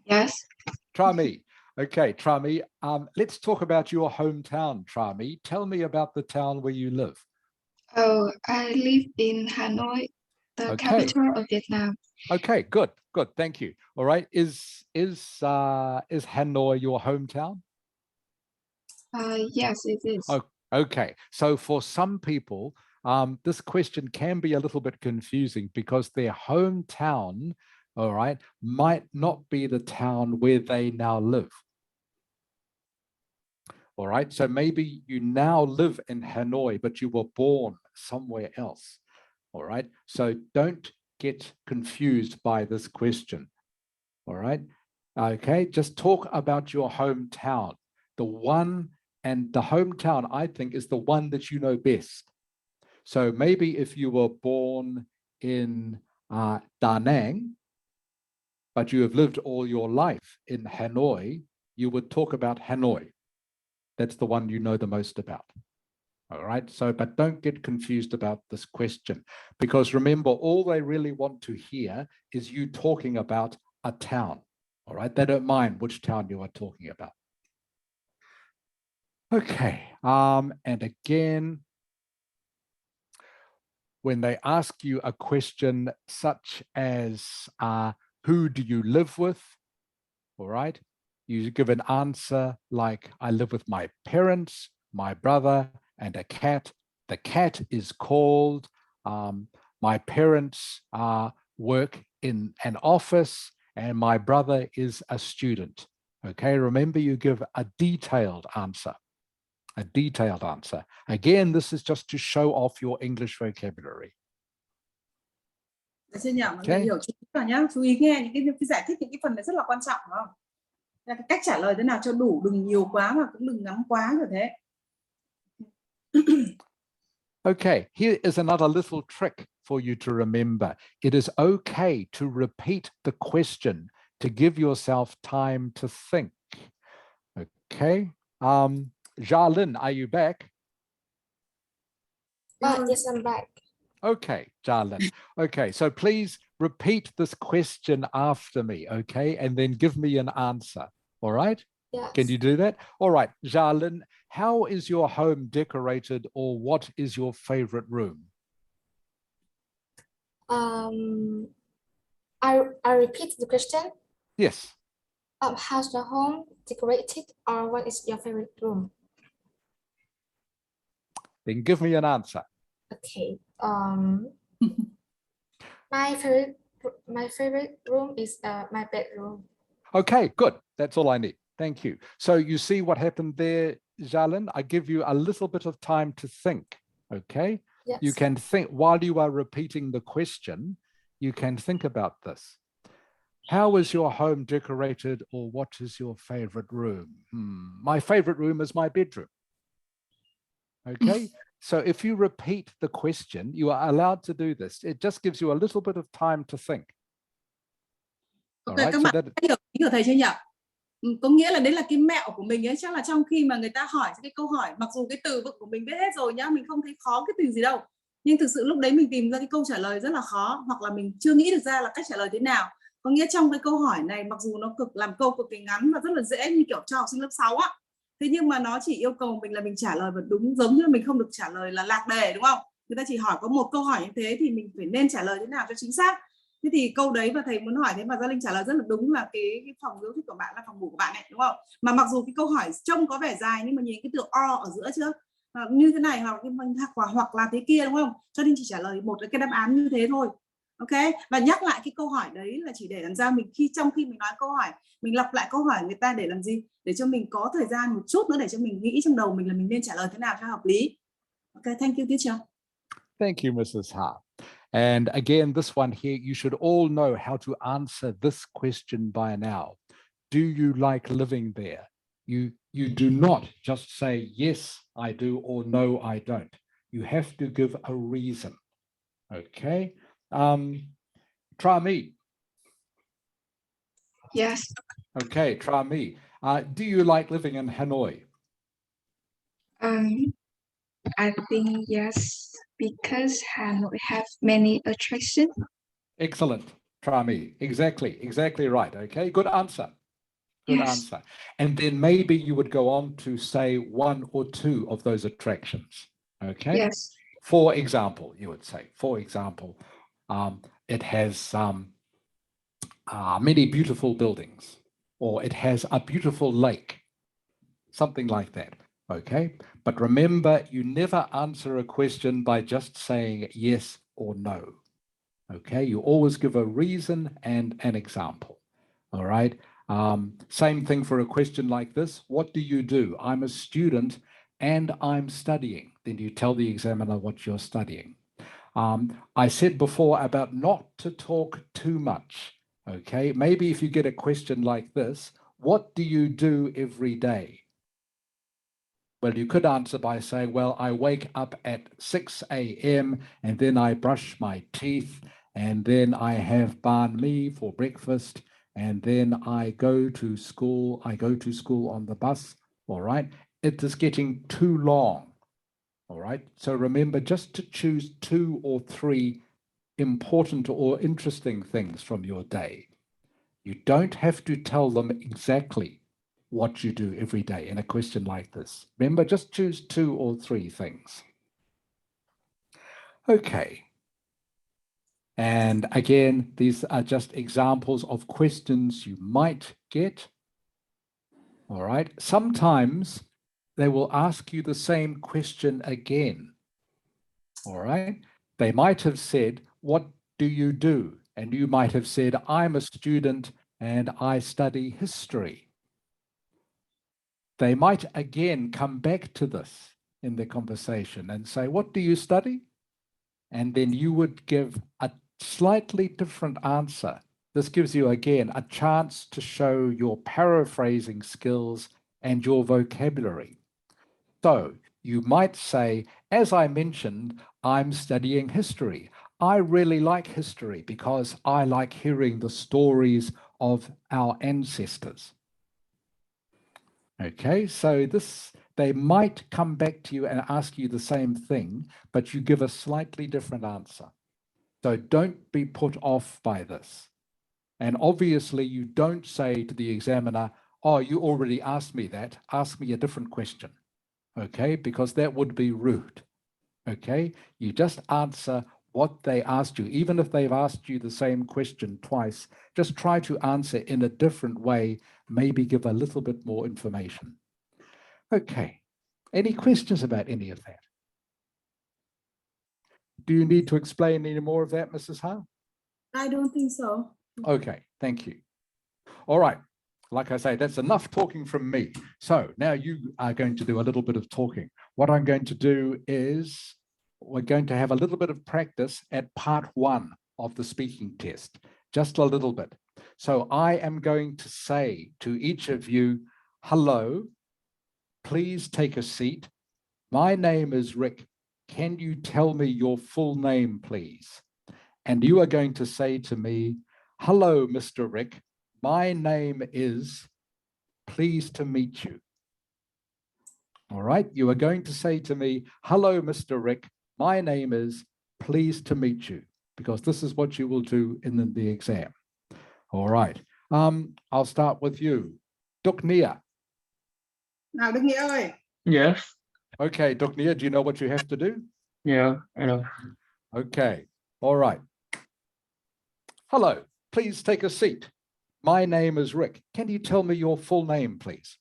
Yes. Trami. Okay, Trami. Let's talk about your hometown, Trami. Tell me about the town where you live. Oh, I live in Hanoi, the capital of Vietnam. Okay, good. Thank you. All right. Is Hanoi your hometown? Yes, it is. Oh, okay. So for some people, this question can be a little bit confusing because their hometown, all right, might not be the town where they now live. All right. So maybe you now live in Hanoi, but you were born somewhere else. All right. So don't get confused by this question. All right. Okay. Just talk about your hometown. The hometown, I think, is the one that you know best. So maybe if you were born in Da Nang, but you have lived all your life in Hanoi, you would talk about Hanoi. That's the one you know the most about. All right. So, but don't get confused about this question, because remember, all they really want to hear is you talking about a town. All right. They don't mind which town you are talking about. Okay. And again, when they ask you a question such as, who do you live with? All right. You give an answer like, I live with my parents, my brother, and a cat. The cat is called, my parents work in an office, and my brother is a student. Okay, remember, you give a detailed answer. Again, this is just to show off your English vocabulary. Xin nhờ mọi người hiểu chú ý vào nhá, chú ý nghe những cái giải thích những cái phần này rất là quan trọng, đúng không? Là cái cách trả lời thế nào cho đủ, đừng nhiều quá mà cũng đừng ngắn quá như thế. Okay, here is another little trick for you to remember. It is okay to repeat the question to give yourself time to think. Okay, Jalin, are you back? Yes, I'm back. Okay, Jalin. Okay, so please repeat this question after me, okay? And then give me an answer, all right? Yes. Can you do that? All right, Jalin, how is your home decorated, or what is your favorite room? I repeat the question. Yes. How's your home decorated, or what is your favorite room? Then give me an answer. Okay. My favorite room is my bedroom. Okay, good. That's all I need. Thank you. So you see what happened there, Jalin? I give you a little bit of time to think, okay? Yes. You can think while you are repeating the question, you can think about this. How is your home decorated, or what is your favorite room? My favorite room is my bedroom. Okay, so if you repeat the question, you are allowed to do this. It just gives you a little bit of time to think. Ok, các bạn hiểu ý của thầy chưa nhỉ? Có nghĩa là đấy là cái mẹo của mình ấy, chắc là trong khi mà người ta hỏi cái câu hỏi, mặc dù cái từ vựng của mình biết hết rồi nhá, mình không thấy khó cái từ gì đâu, nhưng thực sự lúc đấy mình tìm ra cái câu trả lời rất là khó, hoặc là mình chưa nghĩ được ra là cách trả lời thế nào. Có nghĩa trong cái câu hỏi này, mặc dù nó làm câu cực kỳ ngắn và rất là dễ như kiểu cho học sinh lớp 6 á, thế nhưng mà nó chỉ yêu cầu mình là mình trả lời vẫn đúng, giống như mình không được trả lời là lạc đề, đúng không? Người ta chỉ hỏi có một câu hỏi như thế thì mình phải nên trả lời thế nào cho chính xác. Thế thì câu đấy và thầy muốn hỏi thế mà Gia Linh trả lời rất là đúng, là cái phòng yêu thích của bạn là phòng ngủ của bạn ấy, đúng không? Mà mặc dù cái câu hỏi trông có vẻ dài nhưng mà nhìn cái từ or ở giữa chưa, như thế này hoặc là thế kia, đúng không? Cho nên chỉ trả lời một cái đáp án như thế thôi. Ok, và nhắc lại cái câu hỏi đấy là chỉ để làm sao mình trong khi mình nói câu hỏi, mình lặp lại câu hỏi người ta để làm gì? Để cho mình có thời gian một chút nữa để cho mình nghĩ trong đầu mình là mình nên trả lời thế nào cho hợp lý. Ok, thank you teacher. Thank you, Mrs. Ha. And again, this one here, you should all know how to answer this question by now. Do you like living there? You do not just say, yes, I do, or no, I don't. You have to give a reason. Okay. Try me. Yes. Okay, try me. Do you like living in Hanoi? I think yes, because Hanoi have many attractions. Excellent, Trami. Exactly right. Okay, good answer. Good Yes. answer. And then maybe you would go on to say one or two of those attractions. Okay. Yes. For example, you would say, for example, it has many beautiful buildings, or it has a beautiful lake, something like that. Okay. But remember, you never answer a question by just saying yes or no. Okay. You always give a reason and an example. All right. Same thing for a question like this. What do you do? I'm a student and I'm studying. Then you tell the examiner what you're studying. I said before about not to talk too much. Okay. Maybe if you get a question like this, what do you do every day? Well, you could answer by saying, well, I wake up at 6 a.m. and then I brush my teeth and then I have banh mi for breakfast and then I go to school. I go to school on the bus. All right. It is getting too long. All right. So remember just to choose 2 or 3 important or interesting things from your day. You don't have to tell them exactly what you do every day in a question like this. Remember, just choose 2 or 3 things. Okay. And again, these are just examples of questions you might get. All right. Sometimes they will ask you the same question again. All right. They might have said, what do you do? And you might have said, I'm a student and I study history. They might again come back to this in the conversation and say, what do you study? And then you would give a slightly different answer. This gives you, again, a chance to show your paraphrasing skills and your vocabulary. So you might say, as I mentioned, I'm studying history. I really like history because I like hearing the stories of our ancestors. Okay, so they might come back to you and ask you the same thing, but you give a slightly different answer. So don't be put off by this. And obviously you don't say to the examiner, oh, you already asked me that, ask me a different question. Okay, because that would be rude. Okay, you just answer what they asked you. Even if they've asked you the same question twice, just try to answer in a different way, maybe give a little bit more information. Okay, any questions about any of that? Do you need to explain any more of that, Mrs. Ha? I don't think so. Okay, thank you. All right, like I say, that's enough talking from me. So now you are going to do a little bit of talking. What I'm going to do is we're going to have a little bit of practice at part 1 of the speaking test, just a little bit. So I am going to say to each of you, hello, please take a seat. My name is Rick. Can you tell me your full name, please? And you are going to say to me, hello, Mr. Rick. My name is, pleased to meet you. All right. You are going to say to me, hello, Mr. Rick. My name is, pleased to meet you, because this is what you will do in the exam. All right. I'll start with you. Duk Nia. Nào Đức Nghĩa ơi. Yes. Okay, Duk Nia, do you know what you have to do? Yeah, I know. Okay. All right. Hello. Please take a seat. My name is Rick. Can you tell me your full name, please?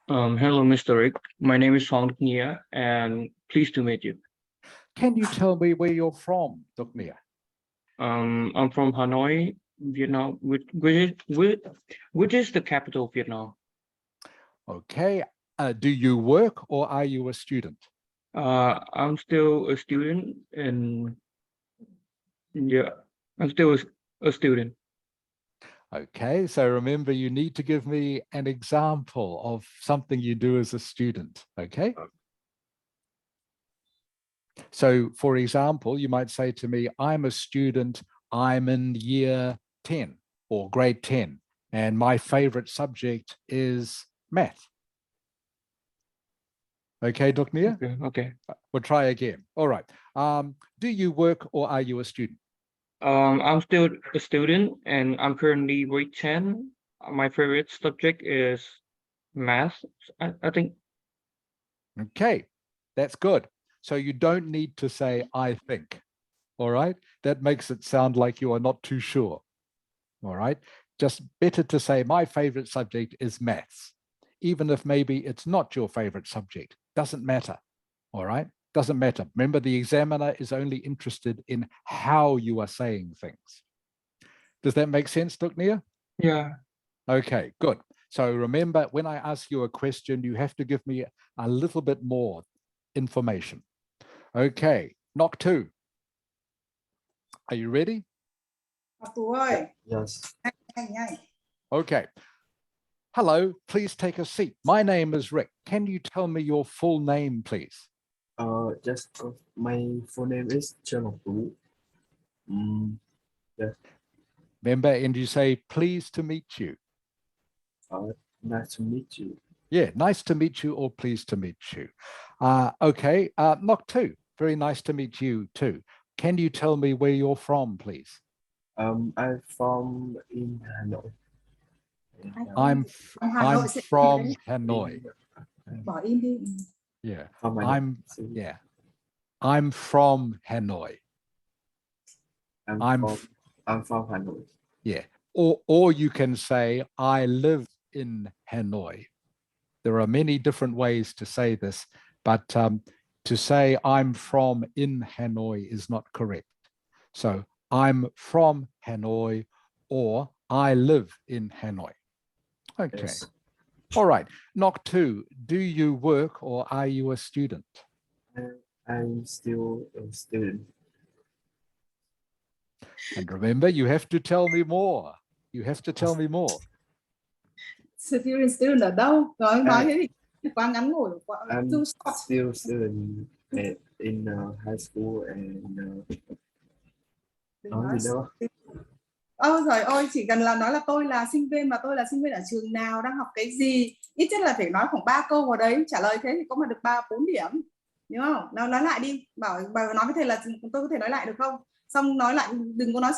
Hello, Mr. Rick. My name is Phong Nia, and pleased to meet you. Can you tell me where you're from, Duk Nia? I'm from Hanoi, Vietnam, which is the capital of Vietnam. Okay. Do you work or are you a student? I'm still a student, and yeah, I'm still a student. Okay, so remember, you need to give me an example of something you do as a student, okay? So, for example, you might say to me, I'm a student, I'm in year 10 or grade 10, and my favorite subject is math. Okay, Duk Nia? Okay. We'll try again. All right. Do you work or are you a student? I'm still a student and I'm currently grade 10. My favorite subject is math, I think. Okay, that's good. So you don't need to say, I think. All right. That makes it sound like you are not too sure. All right. Just better to say, my favorite subject is maths, even if maybe it's not your favorite subject. Doesn't matter. All right. Doesn't matter. Remember, the examiner is only interested in how you are saying things. Does that make sense, Duknia? Yeah. Okay, good. So remember, when I ask you a question, you have to give me a little bit more information. Okay, knock 2. Are you ready? Học Tú ơi. Yes. Nhanh. Okay. Hello, please take a seat. My name is Rick. Can you tell me your full name, please? Just my full name is Trương Ngọc Tú. Yes. Remember, and you say, pleased to meet you. Nice to meet you. Yeah, nice to meet you or pleased to meet you. Okay, knock 2. Very nice to meet you too. Can you tell me where you're from, please? I'm from in Hanoi. I'm from Hanoi. Bỏ in đi. Yeah, From Hanoi. I'm from Hanoi. I'm from Hanoi. Yeah, or you can say I live in Hanoi. There are many different ways to say this, but to say I'm from in Hanoi is not correct. So I'm from Hanoi or I live in Hanoi. Okay. Yes. All right. Knock 2. Do you work or are you a student? I'm still a student. And remember, you have to tell me more. You have to tell me more. Student ở đâu? Nói thế thì quá ngắn ngủi. I'm still student in high school and nói gì đâu. Ôi giời ơi, chỉ cần là nói là tôi là sinh viên mà tôi là sinh viên ở trường nào, đang học cái gì, ít nhất là phải nói khoảng 3 câu vào đấy, trả lời thế thì có mà được 3-4 điểm, đúng không? Nào nói lại đi, bảo nói với thầy là tôi có thể nói lại được không? Xong nói lại, đừng có nói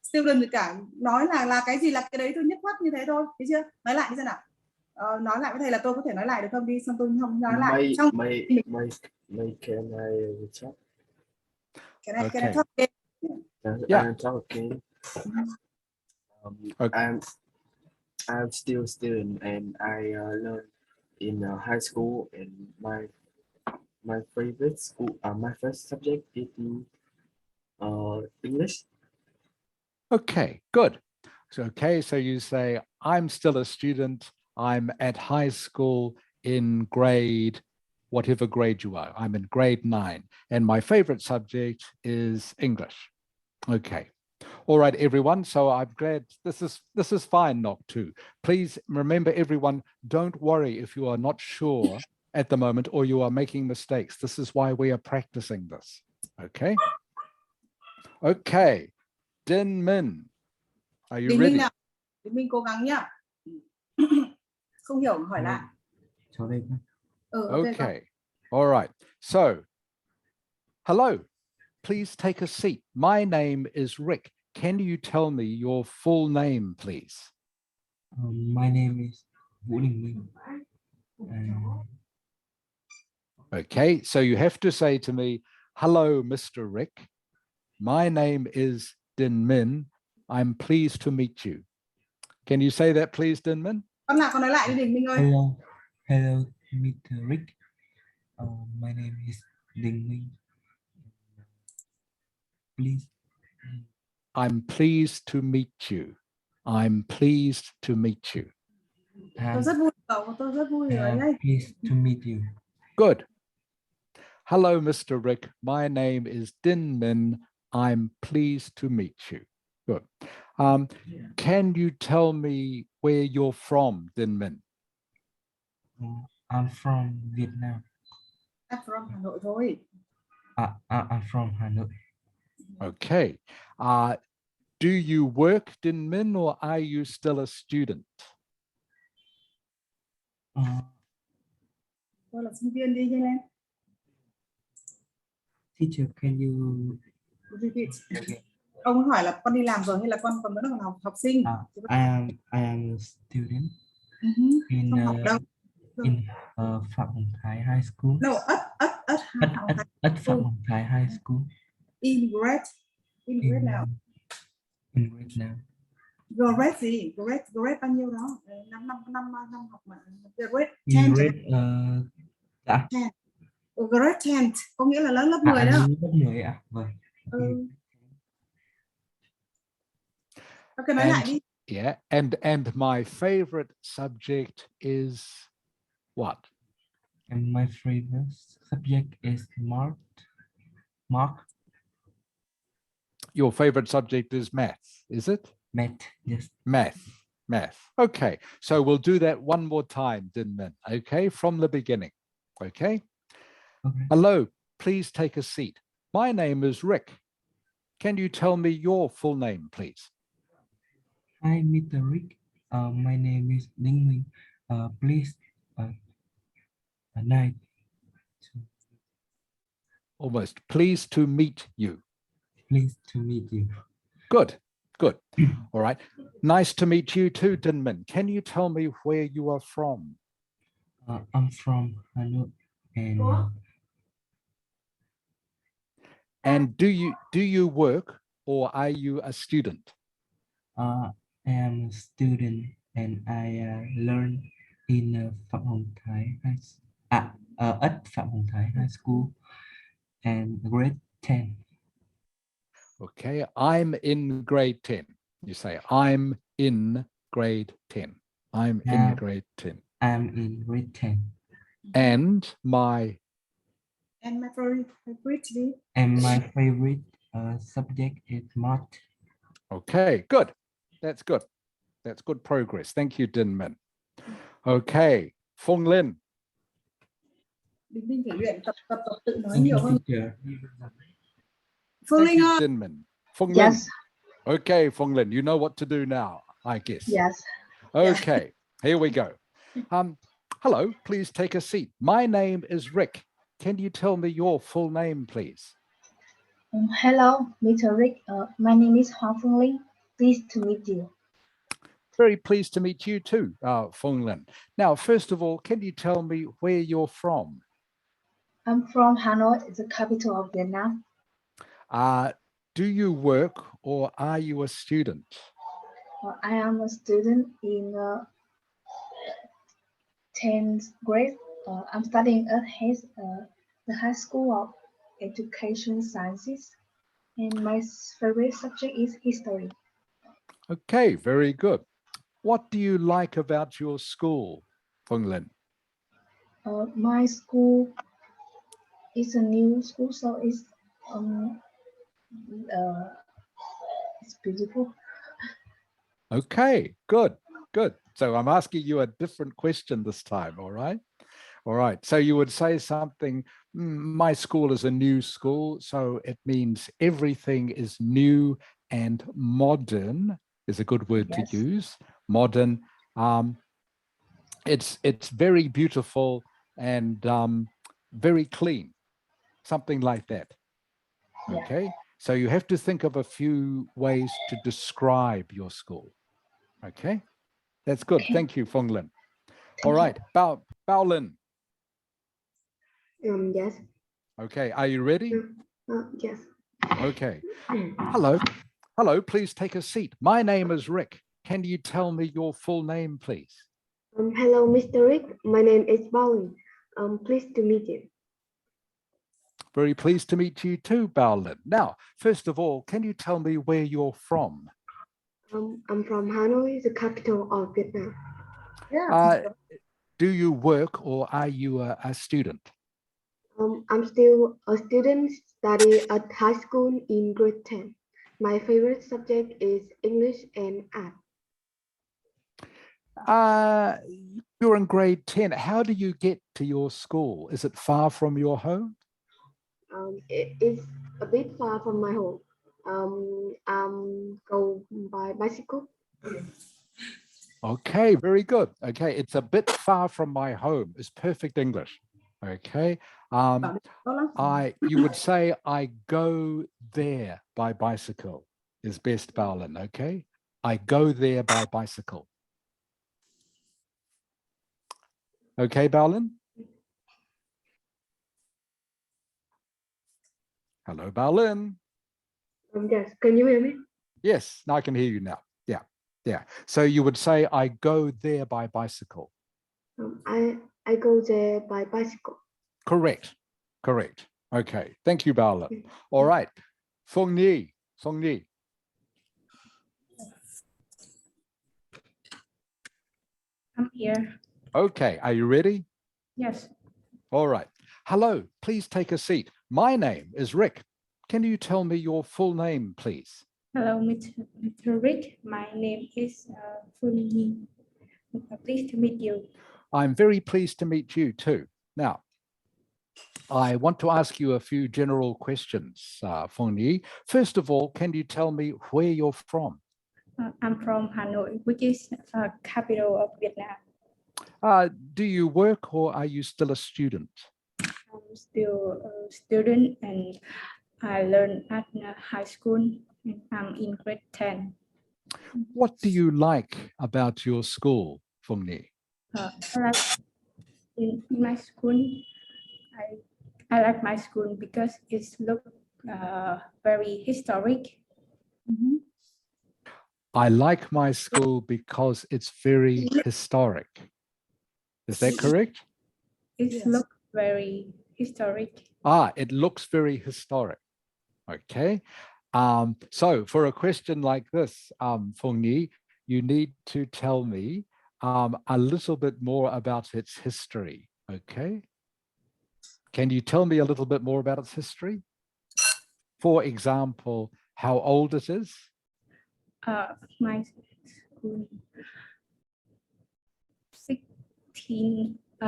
student gì cả, nói là cái gì là cái đấy thôi, nhất quát như thế thôi, thấy chưa? Nói lại đi xem nào. Nói lại với thầy là tôi có thể nói lại được không đi, xong tôi không nói lại. Xong May can I talk? Can I talk again? Yeah. I'm talking. I'm still a student and I learn in high school, and my favorite school, my first subject is English. Okay, good. So you say, I'm still a student. I'm at high school in grade, whatever grade you are. I'm in grade 9 and my favorite subject is English. Okay. All right, everyone. So I'm glad this is fine, knock 2. Please remember, everyone, don't worry if you are not sure at the moment or you are making mistakes. This is why we are practicing this. Okay. Okay. Din Min, are you ready? Thì mình cố gắng nhá. Không hiểu hỏi lại. Okay. All right. So, hello. Please take a seat. My name is Rick. Can you tell me your full name, please? My name is Vũ Đình Minh. Okay, so you have to say to me, hello, Mr. Rick. My name is Din Min. I'm pleased to meet you. Can you say that, please, Din Min? Con nào con nói lại đi Đình Minh ơi. Hello, Mr. Rick. My name is Đình Minh. Please. I'm pleased to meet you. I'm pleased to meet you. Tôi rất vui, tôi rất vui rồi đấy. Pleased to meet you. Good. Hello, Mr. Rick. My name is Din Min. I'm pleased to meet you. Good. Can you tell me where you're from, Din Min? I'm from Vietnam. I'm from Hà Nội thôi. I'm from Hanoi. Okay. Do you work, Din Min, or are you still a student? Tôi là sinh viên, đi nhanh lên. Teacher, can you repeat? Ông hỏi là con đi làm rồi hay là con vẫn còn học sinh? I am a student in Không học đâu. in Phạm Hồng Thái High School. No, At Phạm Hồng Thái High School. In grade nào? In grade now. Grade gì? Grade bao nhiêu đó? Năm học mà. Grade 10. In grade dạ. 10. Grade 10 có nghĩa là lớp 10 đó. Lớp 10 ạ. Vâng. Ok, nói lại đi. Yeah, and my favorite subject is what? And my favorite subject is Mark. Your favorite subject is math, is it? Math, yes. Math. Okay, so we'll do that one more time, Dinman. Okay, from the beginning. Okay. Hello, please take a seat. My name is Rick. Can you tell me your full name, please? Hi, Mr. Rick. My name is Ding Minh. Please, night. Almost. Pleased to meet you. Pleased to meet you. Good. All right. Nice to meet you too, Dinman. Can you tell me where you are from? I'm from Hanoi. And do you work or are you a student? I am a student and I learn in Phạm Hồng Thái at Phạm Hồng Thái High School and grade 10. Okay, I'm in grade 10. You say, I'm in grade 10. I'm in grade 10. I'm in grade 10. And my favorite subject is math. Okay, good. That's good. That's good progress. Thank you, Dinman. Okay, Phong Linh. Mình phải luyện tập tự nói nhiều hơn. Phương Thank Linh you, ơi. Dinman. Phong Yes. Linh. Okay, Phong Linh, you know what to do now, I guess. Yes. Okay, here we go. Hello, please take a seat. My name is Rick. Can you tell me your full name, please? Hello, Mr. Rick. My name is Hoa Phương Linh. Pleased to meet you. Very pleased to meet you too, Phong Linh. Now, first of all, can you tell me where you're from? I'm from Hanoi, the capital of Vietnam. Do you work or are you a student? I am a student in 10th grade. I'm studying at the High School of Education Sciences, and my favorite subject is history. Okay, very good. What do you like about your school, Phong Linh? My school is a new school, so it's beautiful. Okay, good. So I'm asking you a different question this time, all right? All right, so you would say something, my school is a new school, so it means everything is new and modern is a good word to use, modern. It's very beautiful and very clean, something like that. Okay, so you have to think of a few ways to describe your school. Okay, that's good. Thank you, Phong Linh. All right, Bao Lin. Yes. Okay, are you ready? Yes. Okay. Hello, please take a seat. My name is Rick. Can you tell me your full name, please? Hello, Mr. Rick. My name is Bao. Pleased to meet you. Very pleased to meet you too, Bao Lin. Now, first of all, can you tell me where you're from? I'm from Hanoi, the capital of Vietnam. Do you work or are you a student? I'm still a student, study at high school in grade 10. My favorite subject is English and art. You're in grade 10. How do you get to your school? Is it far from your home? It is a bit far from my home. Go by bicycle. Okay, very good. Okay, it's a bit far from my home. It's perfect English. Okay. You would say I go there by bicycle. is best, Baolin, okay? I go there by bicycle. Okay, Baolin? Hello, Baolin. Yes, can you hear me? Yes, now I can hear you now. Yeah, yeah. So you would say, I go there by bicycle. I go there by bicycle. Correct, correct. Okay, thank you, Baolin. All right, Fong Ni. I'm here. Okay, are you ready? Yes. All right. Hello, please take a seat. My name is Rick. Can you tell me your full name, please? Hello, Mr. Rick. My name is Phương Nhi. Pleased to meet you. I'm very pleased to meet you too. Now, I want to ask you a few general questions, Fong Nhi. First of all, can you tell me where you're from? I'm from Hanoi, which is capital of Vietnam. Do you work or are you still a student? I'm still a student and I learn at high school and I'm in grade 10. What do you like about your school, Fong Nhi? I like in my school, I like my school because it looks very historic. I like my school because it's very historic. Is that correct? It Yes. looks very historic. It looks very historic. Okay. So for a question like this, Fong Nhi, you need to tell me a little bit more about its history. Okay. Can you tell me a little bit more about its history? For example, how old it is? My school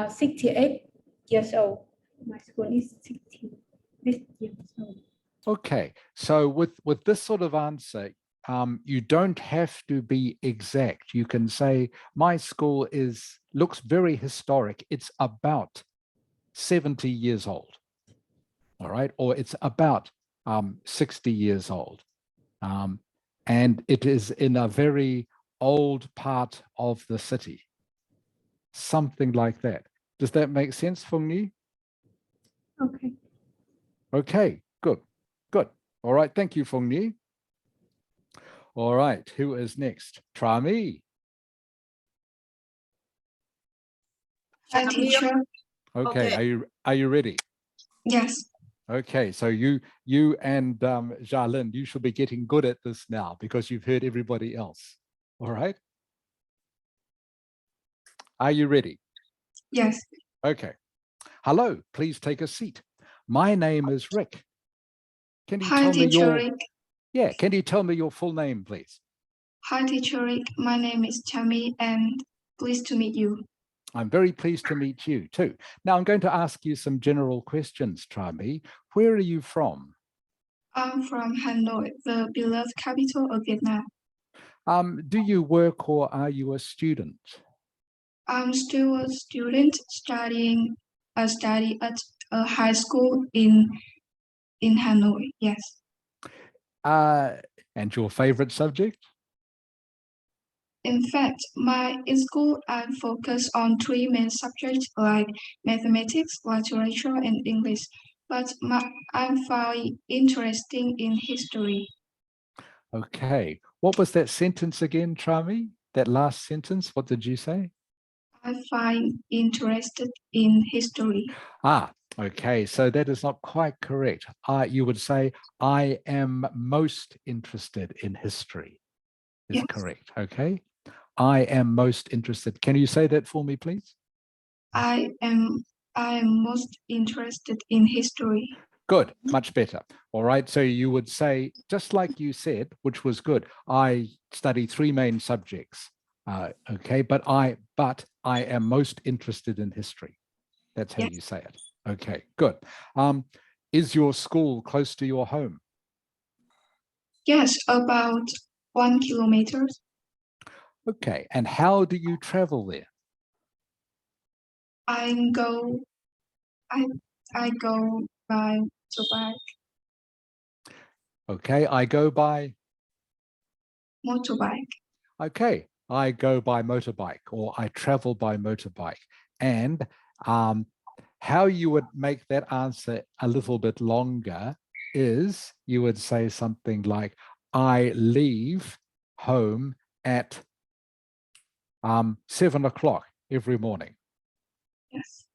68 years old. My school is 68 years old. Okay, so with this sort of answer, you don't have to be exact. You can say my school looks very historic. It's about 70 years old. All right, or it's about 60 years old. And it is in a very old part of the city. Something like that. Does that make sense, Fong Nhi? Okay. Okay, good. All right, thank you, Fong Nhi. All right, who is next? Trami. Hi, teacher. Okay, are you ready? Yes. Okay, so you and Jalin, you should be getting good at this now because you've heard everybody else. All right. Are you ready? Yes. Okay. Hello, please take a seat. My name is Rick. Can you Hi, tell me teacher Rick. can you tell me your full name, please? Hi, teacher Rick. My name is Tammy and pleased to meet you. I'm very pleased to meet you too. Now I'm going to ask you some general questions, Trami. Where are you from? I'm from Hanoi, the beloved capital of Vietnam. Do you work or are you a student? I'm still a student study at a high school in Hanoi. Yes. And your favorite subject? In fact, in school, I focus on three main subjects like mathematics, literature, and English. But I'm very interested in history. Okay. What was that sentence again, Trami? That last sentence, what did you say? I find interested in history. Okay. So that is not quite correct. You would say, I am most interested in history. Is Yes. correct. Okay. I am most interested. Can you say that for me, please? I am most interested in history. Good, much better. All right, so you would say, just like you said, which was good, I study three main subjects. Okay, but I am most interested in history. That's how Yes. you say it. Okay, good. Is your school close to your home? Yes, about 1 kilometer. Okay, and how do you travel there? I go by motorbike. Okay, I go by Motorbike. Okay, I go by motorbike or I travel by motorbike. And how you would make that answer a little bit longer is you would say something like, I leave home at 7 o'clock every morning. Yes.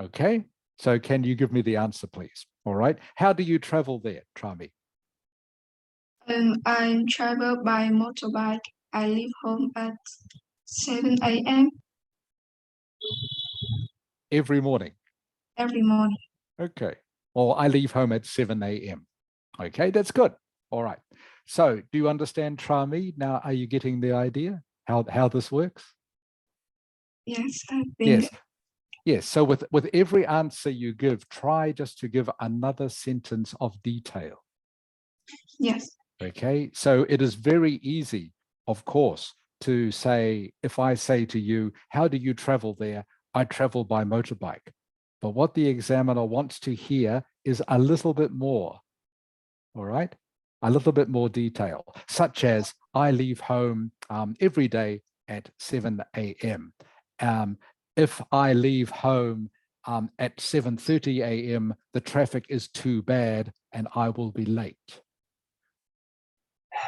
Okay, so can you give me the answer, please? All right, how do you travel there, Trami? I travel by motorbike. I leave home at 7 a.m. Every morning. every morning. Okay, or I leave home at 7 a.m. Okay, that's good. All right, so do you understand, Trami? Now, are you getting the idea how this works? Yes, I think. Yes, so with every answer you give, try just to give another sentence of detail. Yes. Okay, so it is very easy, of course, to say, if I say to you, how do you travel there? I travel by motorbike. But what the examiner wants to hear is a little bit more, all right? A little bit more detail, such as I leave home every day at 7 a.m. If I leave home at 7:30 a.m., the traffic is too bad and I will be late.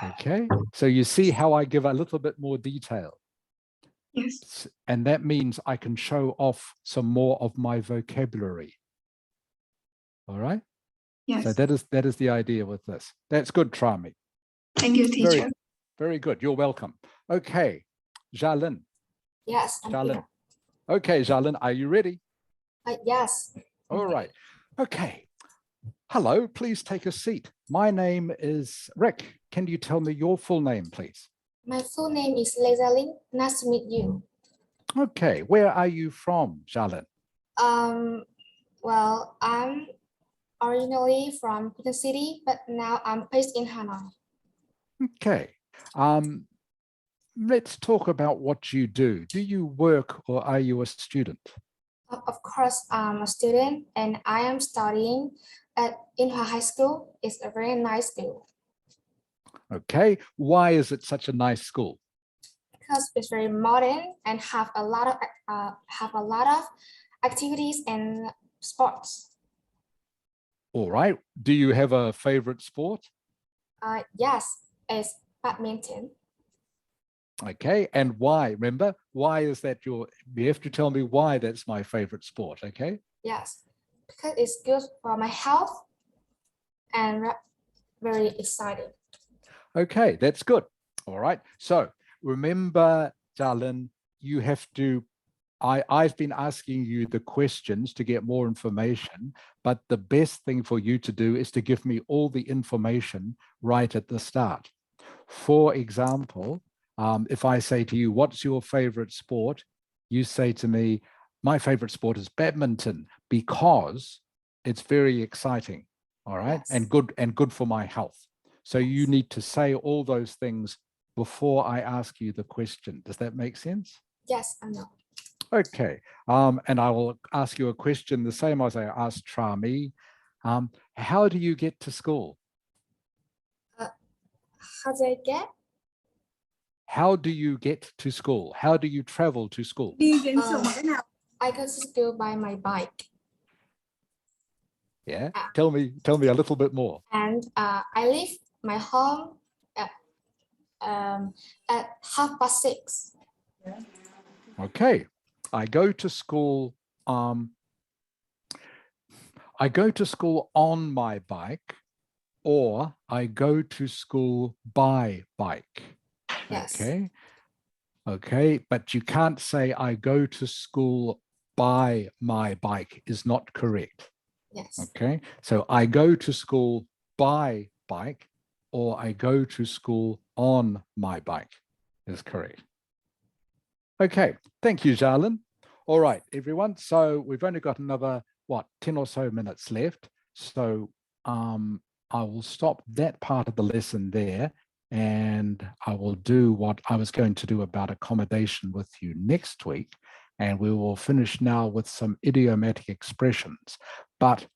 Okay, so you see how I give a little bit more detail. Yes. And that means I can show off some more of my vocabulary. All right. Yes. So that is the idea with this. That's good, Trami. Thank you, teacher. Very, very good. You're welcome. Okay, Jalin. Yes, I'm Jalin. here. Okay, Jalin, are you ready? Yes. All right. Okay. Hello, please take a seat. My name is Rick. Can you tell me your full name, please? My full name is Lezaling. Nice to meet you. Okay, where are you from, Jalin? Well, I'm originally from Putin City, but now I'm based in Hanoi. Okay. Let's talk about what you do. Do you work or are you a student? Of course, I'm a student and I am studying at Inha High School. It's a very nice school. Okay. Why is it such a nice school? Because it's very modern and have a lot of activities and sports. All right. Do you have a favorite sport? Yes, it's badminton. Okay. And why? Remember, why is that you have to tell me why that's my favorite sport. Okay. Yes, because it's good for my health and very exciting. Okay, that's good. All right. So remember, Jalin, you have to, I've been asking you the questions to get more information, but the best thing for you to do is to give me all the information right at the start. For example, if I say to you, what's your favorite sport? You say to me, my favorite sport is badminton because it's very exciting. All right. Yes. And good for my health. So you need to say all those things before I ask you the question. Does that make sense? Yes, I know. Okay. And I will ask you a question the same as I asked Trami. How do you get to school? How do I get? How do you get to school? How do you travel to school? Đi đến trường bằng cách nào? I go to school by my bike. Yeah. Tell me a little bit more. And I leave my home at 6:30. Okay. I go to school. I go to school on my bike, or I go to school by bike. Yes. Okay. Okay. But you can't say I go to school by my bike is not correct. Yes. Okay. So I go to school by bike, or I go to school on my bike is correct. Okay. Thank you, Jalin. All right, everyone. So we've only got another, 10 or so minutes left. So I will stop that part of the lesson there, and I will do what I was going to do about accommodation with you next week. And we will finish now with some idiomatic expressions. But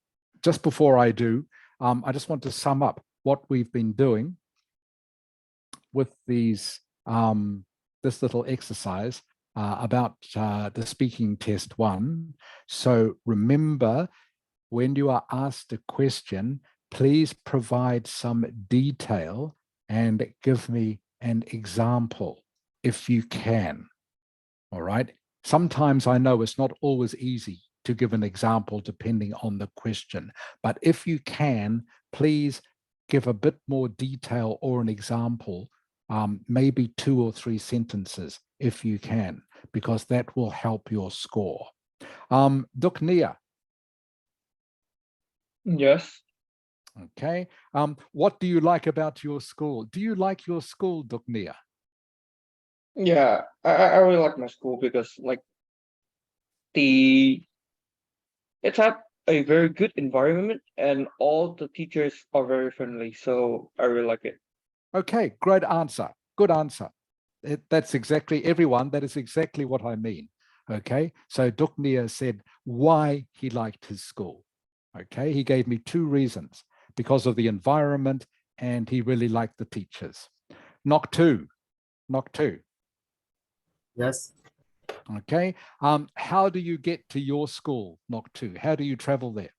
just before I do, I just want to sum up what we've been doing. with these this little exercise about the speaking test 1. So remember, when you are asked a question, please provide some detail and give me an example if you can. All right. Sometimes I know it's not always easy to give an example depending on the question, but if you can, please give a bit more detail or an example, maybe 2 or 3 sentences if you can, because that will help your score. Duknia. Yes. Okay. What do you like about your school? Do you like your school, Duknia? Yeah, I really like my school because like it's had a very good environment and all the teachers are very friendly. So I really like it. Okay, great answer. Good answer. That's exactly, everyone, that is exactly what I mean. Okay, so Duknia said why he liked his school. Okay, he gave me 2 reasons, because of the environment and he really liked the teachers. Knock 2. Yes. Okay, how do you get to your school, Knock 2? How do you travel there?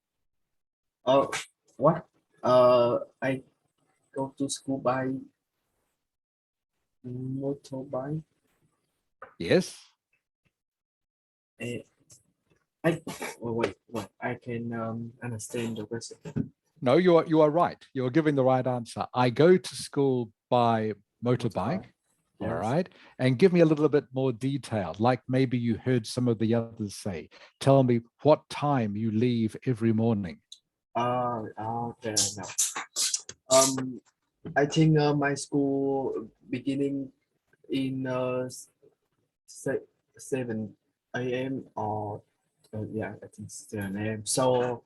Oh, what? I go to school by motorbike. Yes. Wait. I can understand the question. No, you are right. You're giving the right answer. I go to school by motorbike. Yes. All right. And give me a little bit more detail, like maybe you heard some of the others say. Tell me what time you leave every morning. Okay. Now, I think my school beginning in 7 a.m. or yeah, I think 7 a.m. So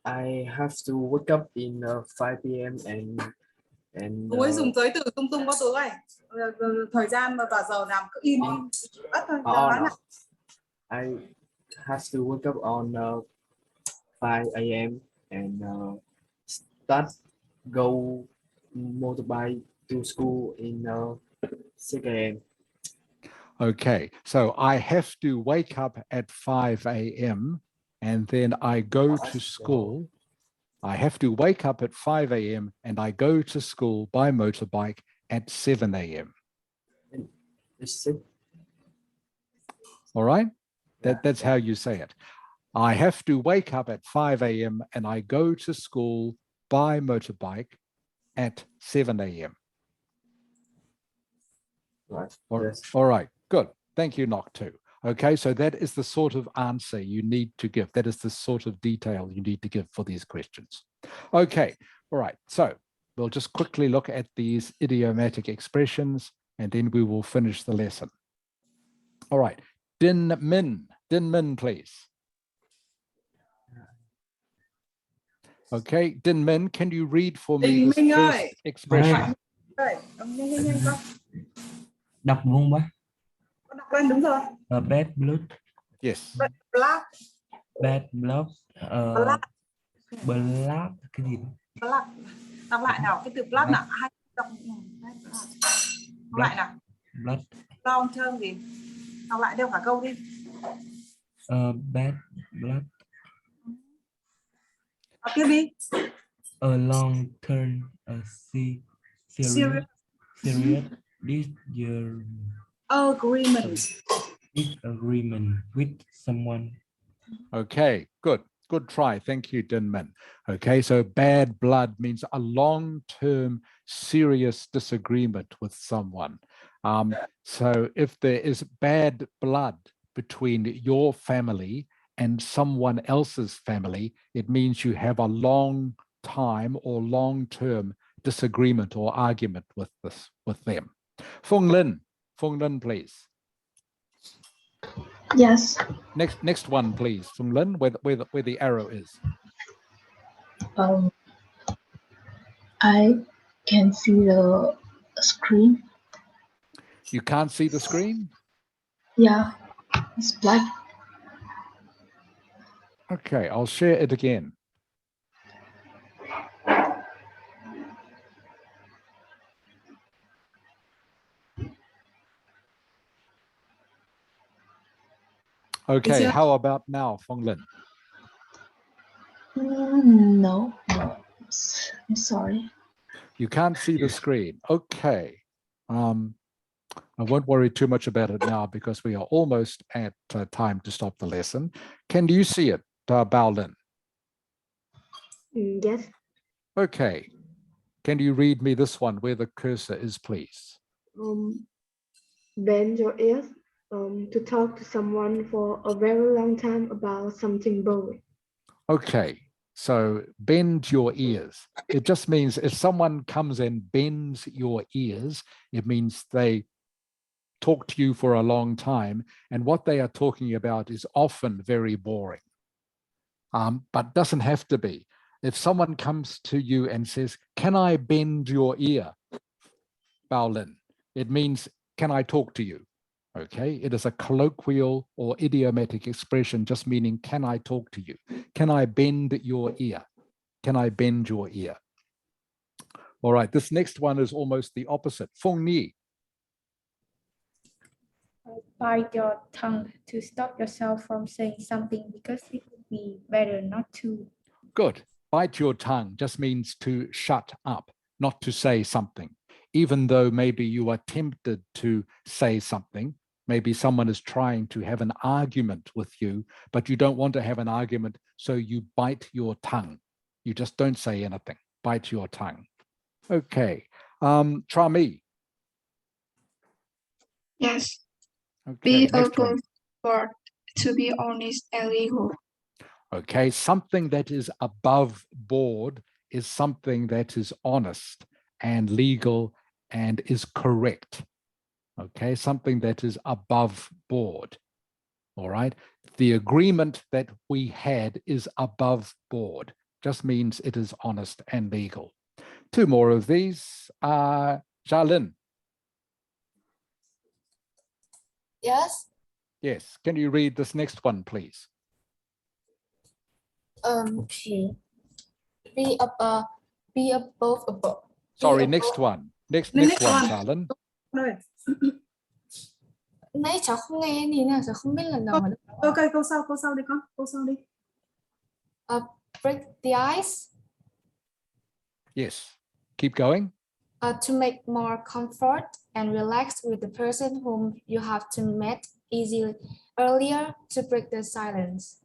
I have to wake up in 5 p.m. and Tú ấy dùng tới từ tung tung có Tú ơi. Thời gian và giờ làm cứ im ất thôi. Nói no. nào. I have to wake up on 5 a.m. and start go motorbike to school in 6 a.m. Okay, so I have to wake up at 5 a.m. and then I go to school. I have to wake up at 5 a.m. and I go to school by motorbike at 7 a.m. All right, that's how you say it. I have to wake up at 5 a.m. and I go to school by motorbike at 7 a.m. Right. All right, good. Thank you, Knock 2. Okay, so that is the sort of answer you need to give. That is the sort of detail you need to give for these questions. Okay, all right. So we'll just quickly look at these idiomatic expressions and then we will finish the lesson. All right, Din Min, please. Okay, Din Min, can you read for me this first expression? Đọc luôn quá. Đọc lên đúng rồi. Bad blood. Yes. Black. Bad blood. Black. Black cái gì? Black. Đọc lại nào, cái từ black nào? Hay đọc lại nào. Blood. Long term gì? Đọc lại theo cả câu đi. Bad blood. Đọc tiếp đi. A long term serious disagreement with someone. Okay, good try. Thank you, Dinman. Okay, so bad blood means a long-term serious disagreement with someone. So if there is bad blood between your family and someone else's family, it means you have a long time or long-term disagreement or argument with them. Fung Lin, please. Yes. Next one, please, Fung Lin, where the arrow is. I can see the screen. You can't see the screen? Yeah, it's black. Okay, I'll share it again. Okay, there- how about now, Fonglin? No, no. I'm sorry. You can't see the screen. Okay. I won't worry too much about it now because we are almost at time to stop the lesson. Can you see it, Baolin? Yes. Okay. Can you read me this one where the cursor is, please? Bend your ears to talk to someone for a very long time about something boring. Okay. So bend your ears. It just means if someone comes and bends your ears, it means they talk to you for a long time. And what they are talking about is often very boring, but doesn't have to be. If someone comes to you and says, "Can I bend your ear, Baolin?" It means, "Can I talk to you?" Okay, it is a colloquial or idiomatic expression just meaning, "Can I talk to you? Can I bend your ear? Can I bend your ear?" All right, this next one is almost the opposite. Feng Ni. Bite your tongue to stop yourself from saying something because it would be better not to. Good. Bite your tongue just means to shut up, not to say something. Even though maybe you are tempted to say something, maybe someone is trying to have an argument with you, but you don't want to have an argument, so you bite your tongue. You just don't say anything. Bite your tongue. Okay. Trami. Yes. Okay. Be a Next one. good sport, to be honest and legal. Okay. Something that is above board is something that is honest and legal and is correct. Okay. Something that is above board. All right. The agreement that we had is above board. Just means it is honest and legal. Two more of these. Jalin. Yes. Yes. Can you read this next one, please? Okay. Be above a book. Sorry, next one. Next Next one, one. Jalin. Rồi. Nãy cháu không nghe thì nào cháu không biết lần nào mà Ok, câu sau đi con, câu sau đi. break the ice. Yes. Keep going. To make more comfort and relax with the person whom you have to meet easily earlier to break the silence.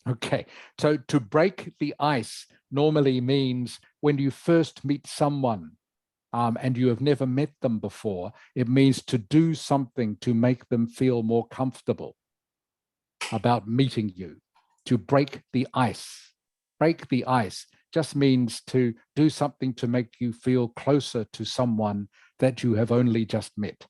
Okay. So to break the ice normally means when you first meet someone and you have never met them before, it means to do something to make them feel more comfortable about meeting you, to break the ice. Break the ice just means to do something to make you feel closer to someone that you have only just met.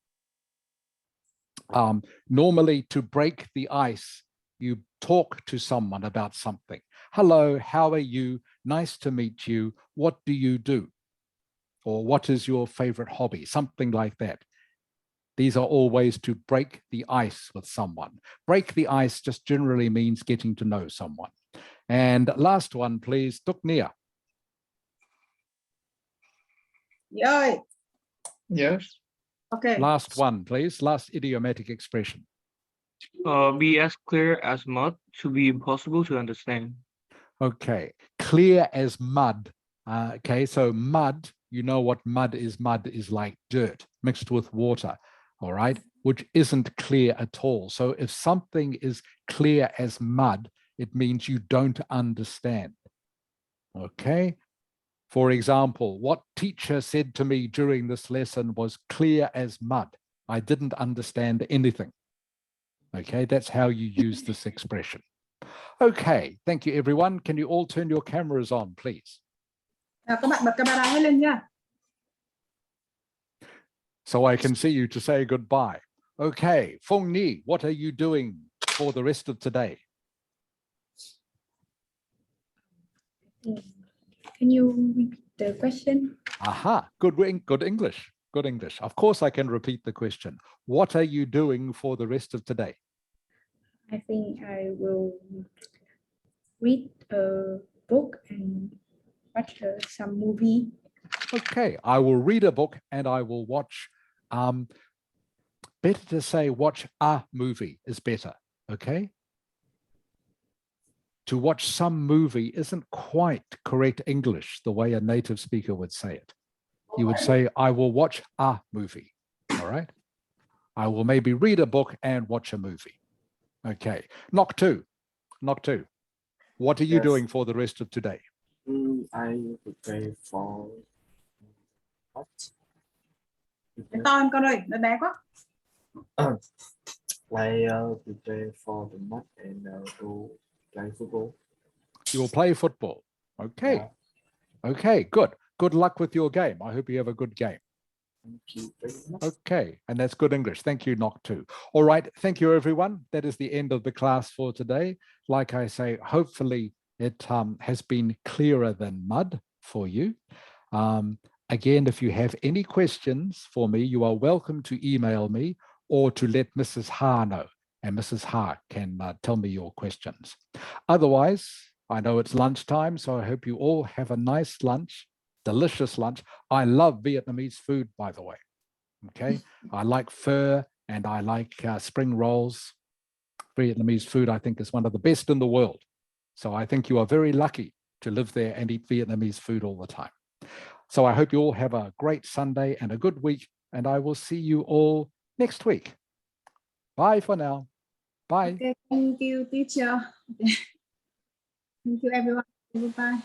Normally, to break the ice, you talk to someone about something. Hello, how are you? Nice to meet you. What do you do? Or what is your favorite hobby? Something like that. These are all ways to break the ice with someone. Break the ice just generally means getting to know someone. And last one, please, Tuknia. Rồi. Yes. Ok. Last one, please. Last idiomatic expression. Be as clear as mud to be impossible to understand. Okay, clear as mud. Okay, so mud, you know what mud is. Mud is like dirt mixed with water, all right, which isn't clear at all. So if something is clear as mud, it means you don't understand. Okay, for example, what teacher said to me during this lesson was clear as mud. I didn't understand anything. Okay, that's how you use this expression. Okay, thank you everyone. Can you all turn your cameras on, please? Các bạn bật camera hết lên nha. So I can see you to say goodbye. Okay, Feng Ni, what are you doing for the rest of today? Can you repeat the question? Aha, good English. Good English. Of course I can repeat the question. What are you doing for the rest of today? I think I will read a book and watch some movie. Okay, I will read a book and I will watch, better to say watch a movie is better, okay? to watch some movie isn't quite correct English the way a native speaker would say it. You would say, I will watch a movie, all right? I will maybe read a book and watch a movie. Okay, knock two. What are you Yes. doing for the rest of today? I prepare for what? Cái to hơn con ơi, nó bé quá. I prepare for the match and to play football. You will play football. Okay. Yeah. Okay, good. Good luck with your game. I hope you have a good game. Thank you very much. Okay, and that's good English. Thank you, Knock 2. All right, thank you, everyone. That is the end of the class for today. Like I say, hopefully it has been clearer than mud for you. Again, if you have any questions for me, you are welcome to email me or to let Mrs. Ha know, and Mrs. Ha can tell me your questions. Otherwise, I know it's lunchtime, so I hope you all have a nice lunch, delicious lunch. I love Vietnamese food, by the way. Okay, I like pho and I like spring rolls. Vietnamese food, I think, is one of the best in the world. So I think you are very lucky to live there and eat Vietnamese food all the time. So I hope you all have a great Sunday and a good week, and I will see you all next week. Bye for now. Bye. Okay, thank you, teacher. Okay. Thank you, everyone. Goodbye.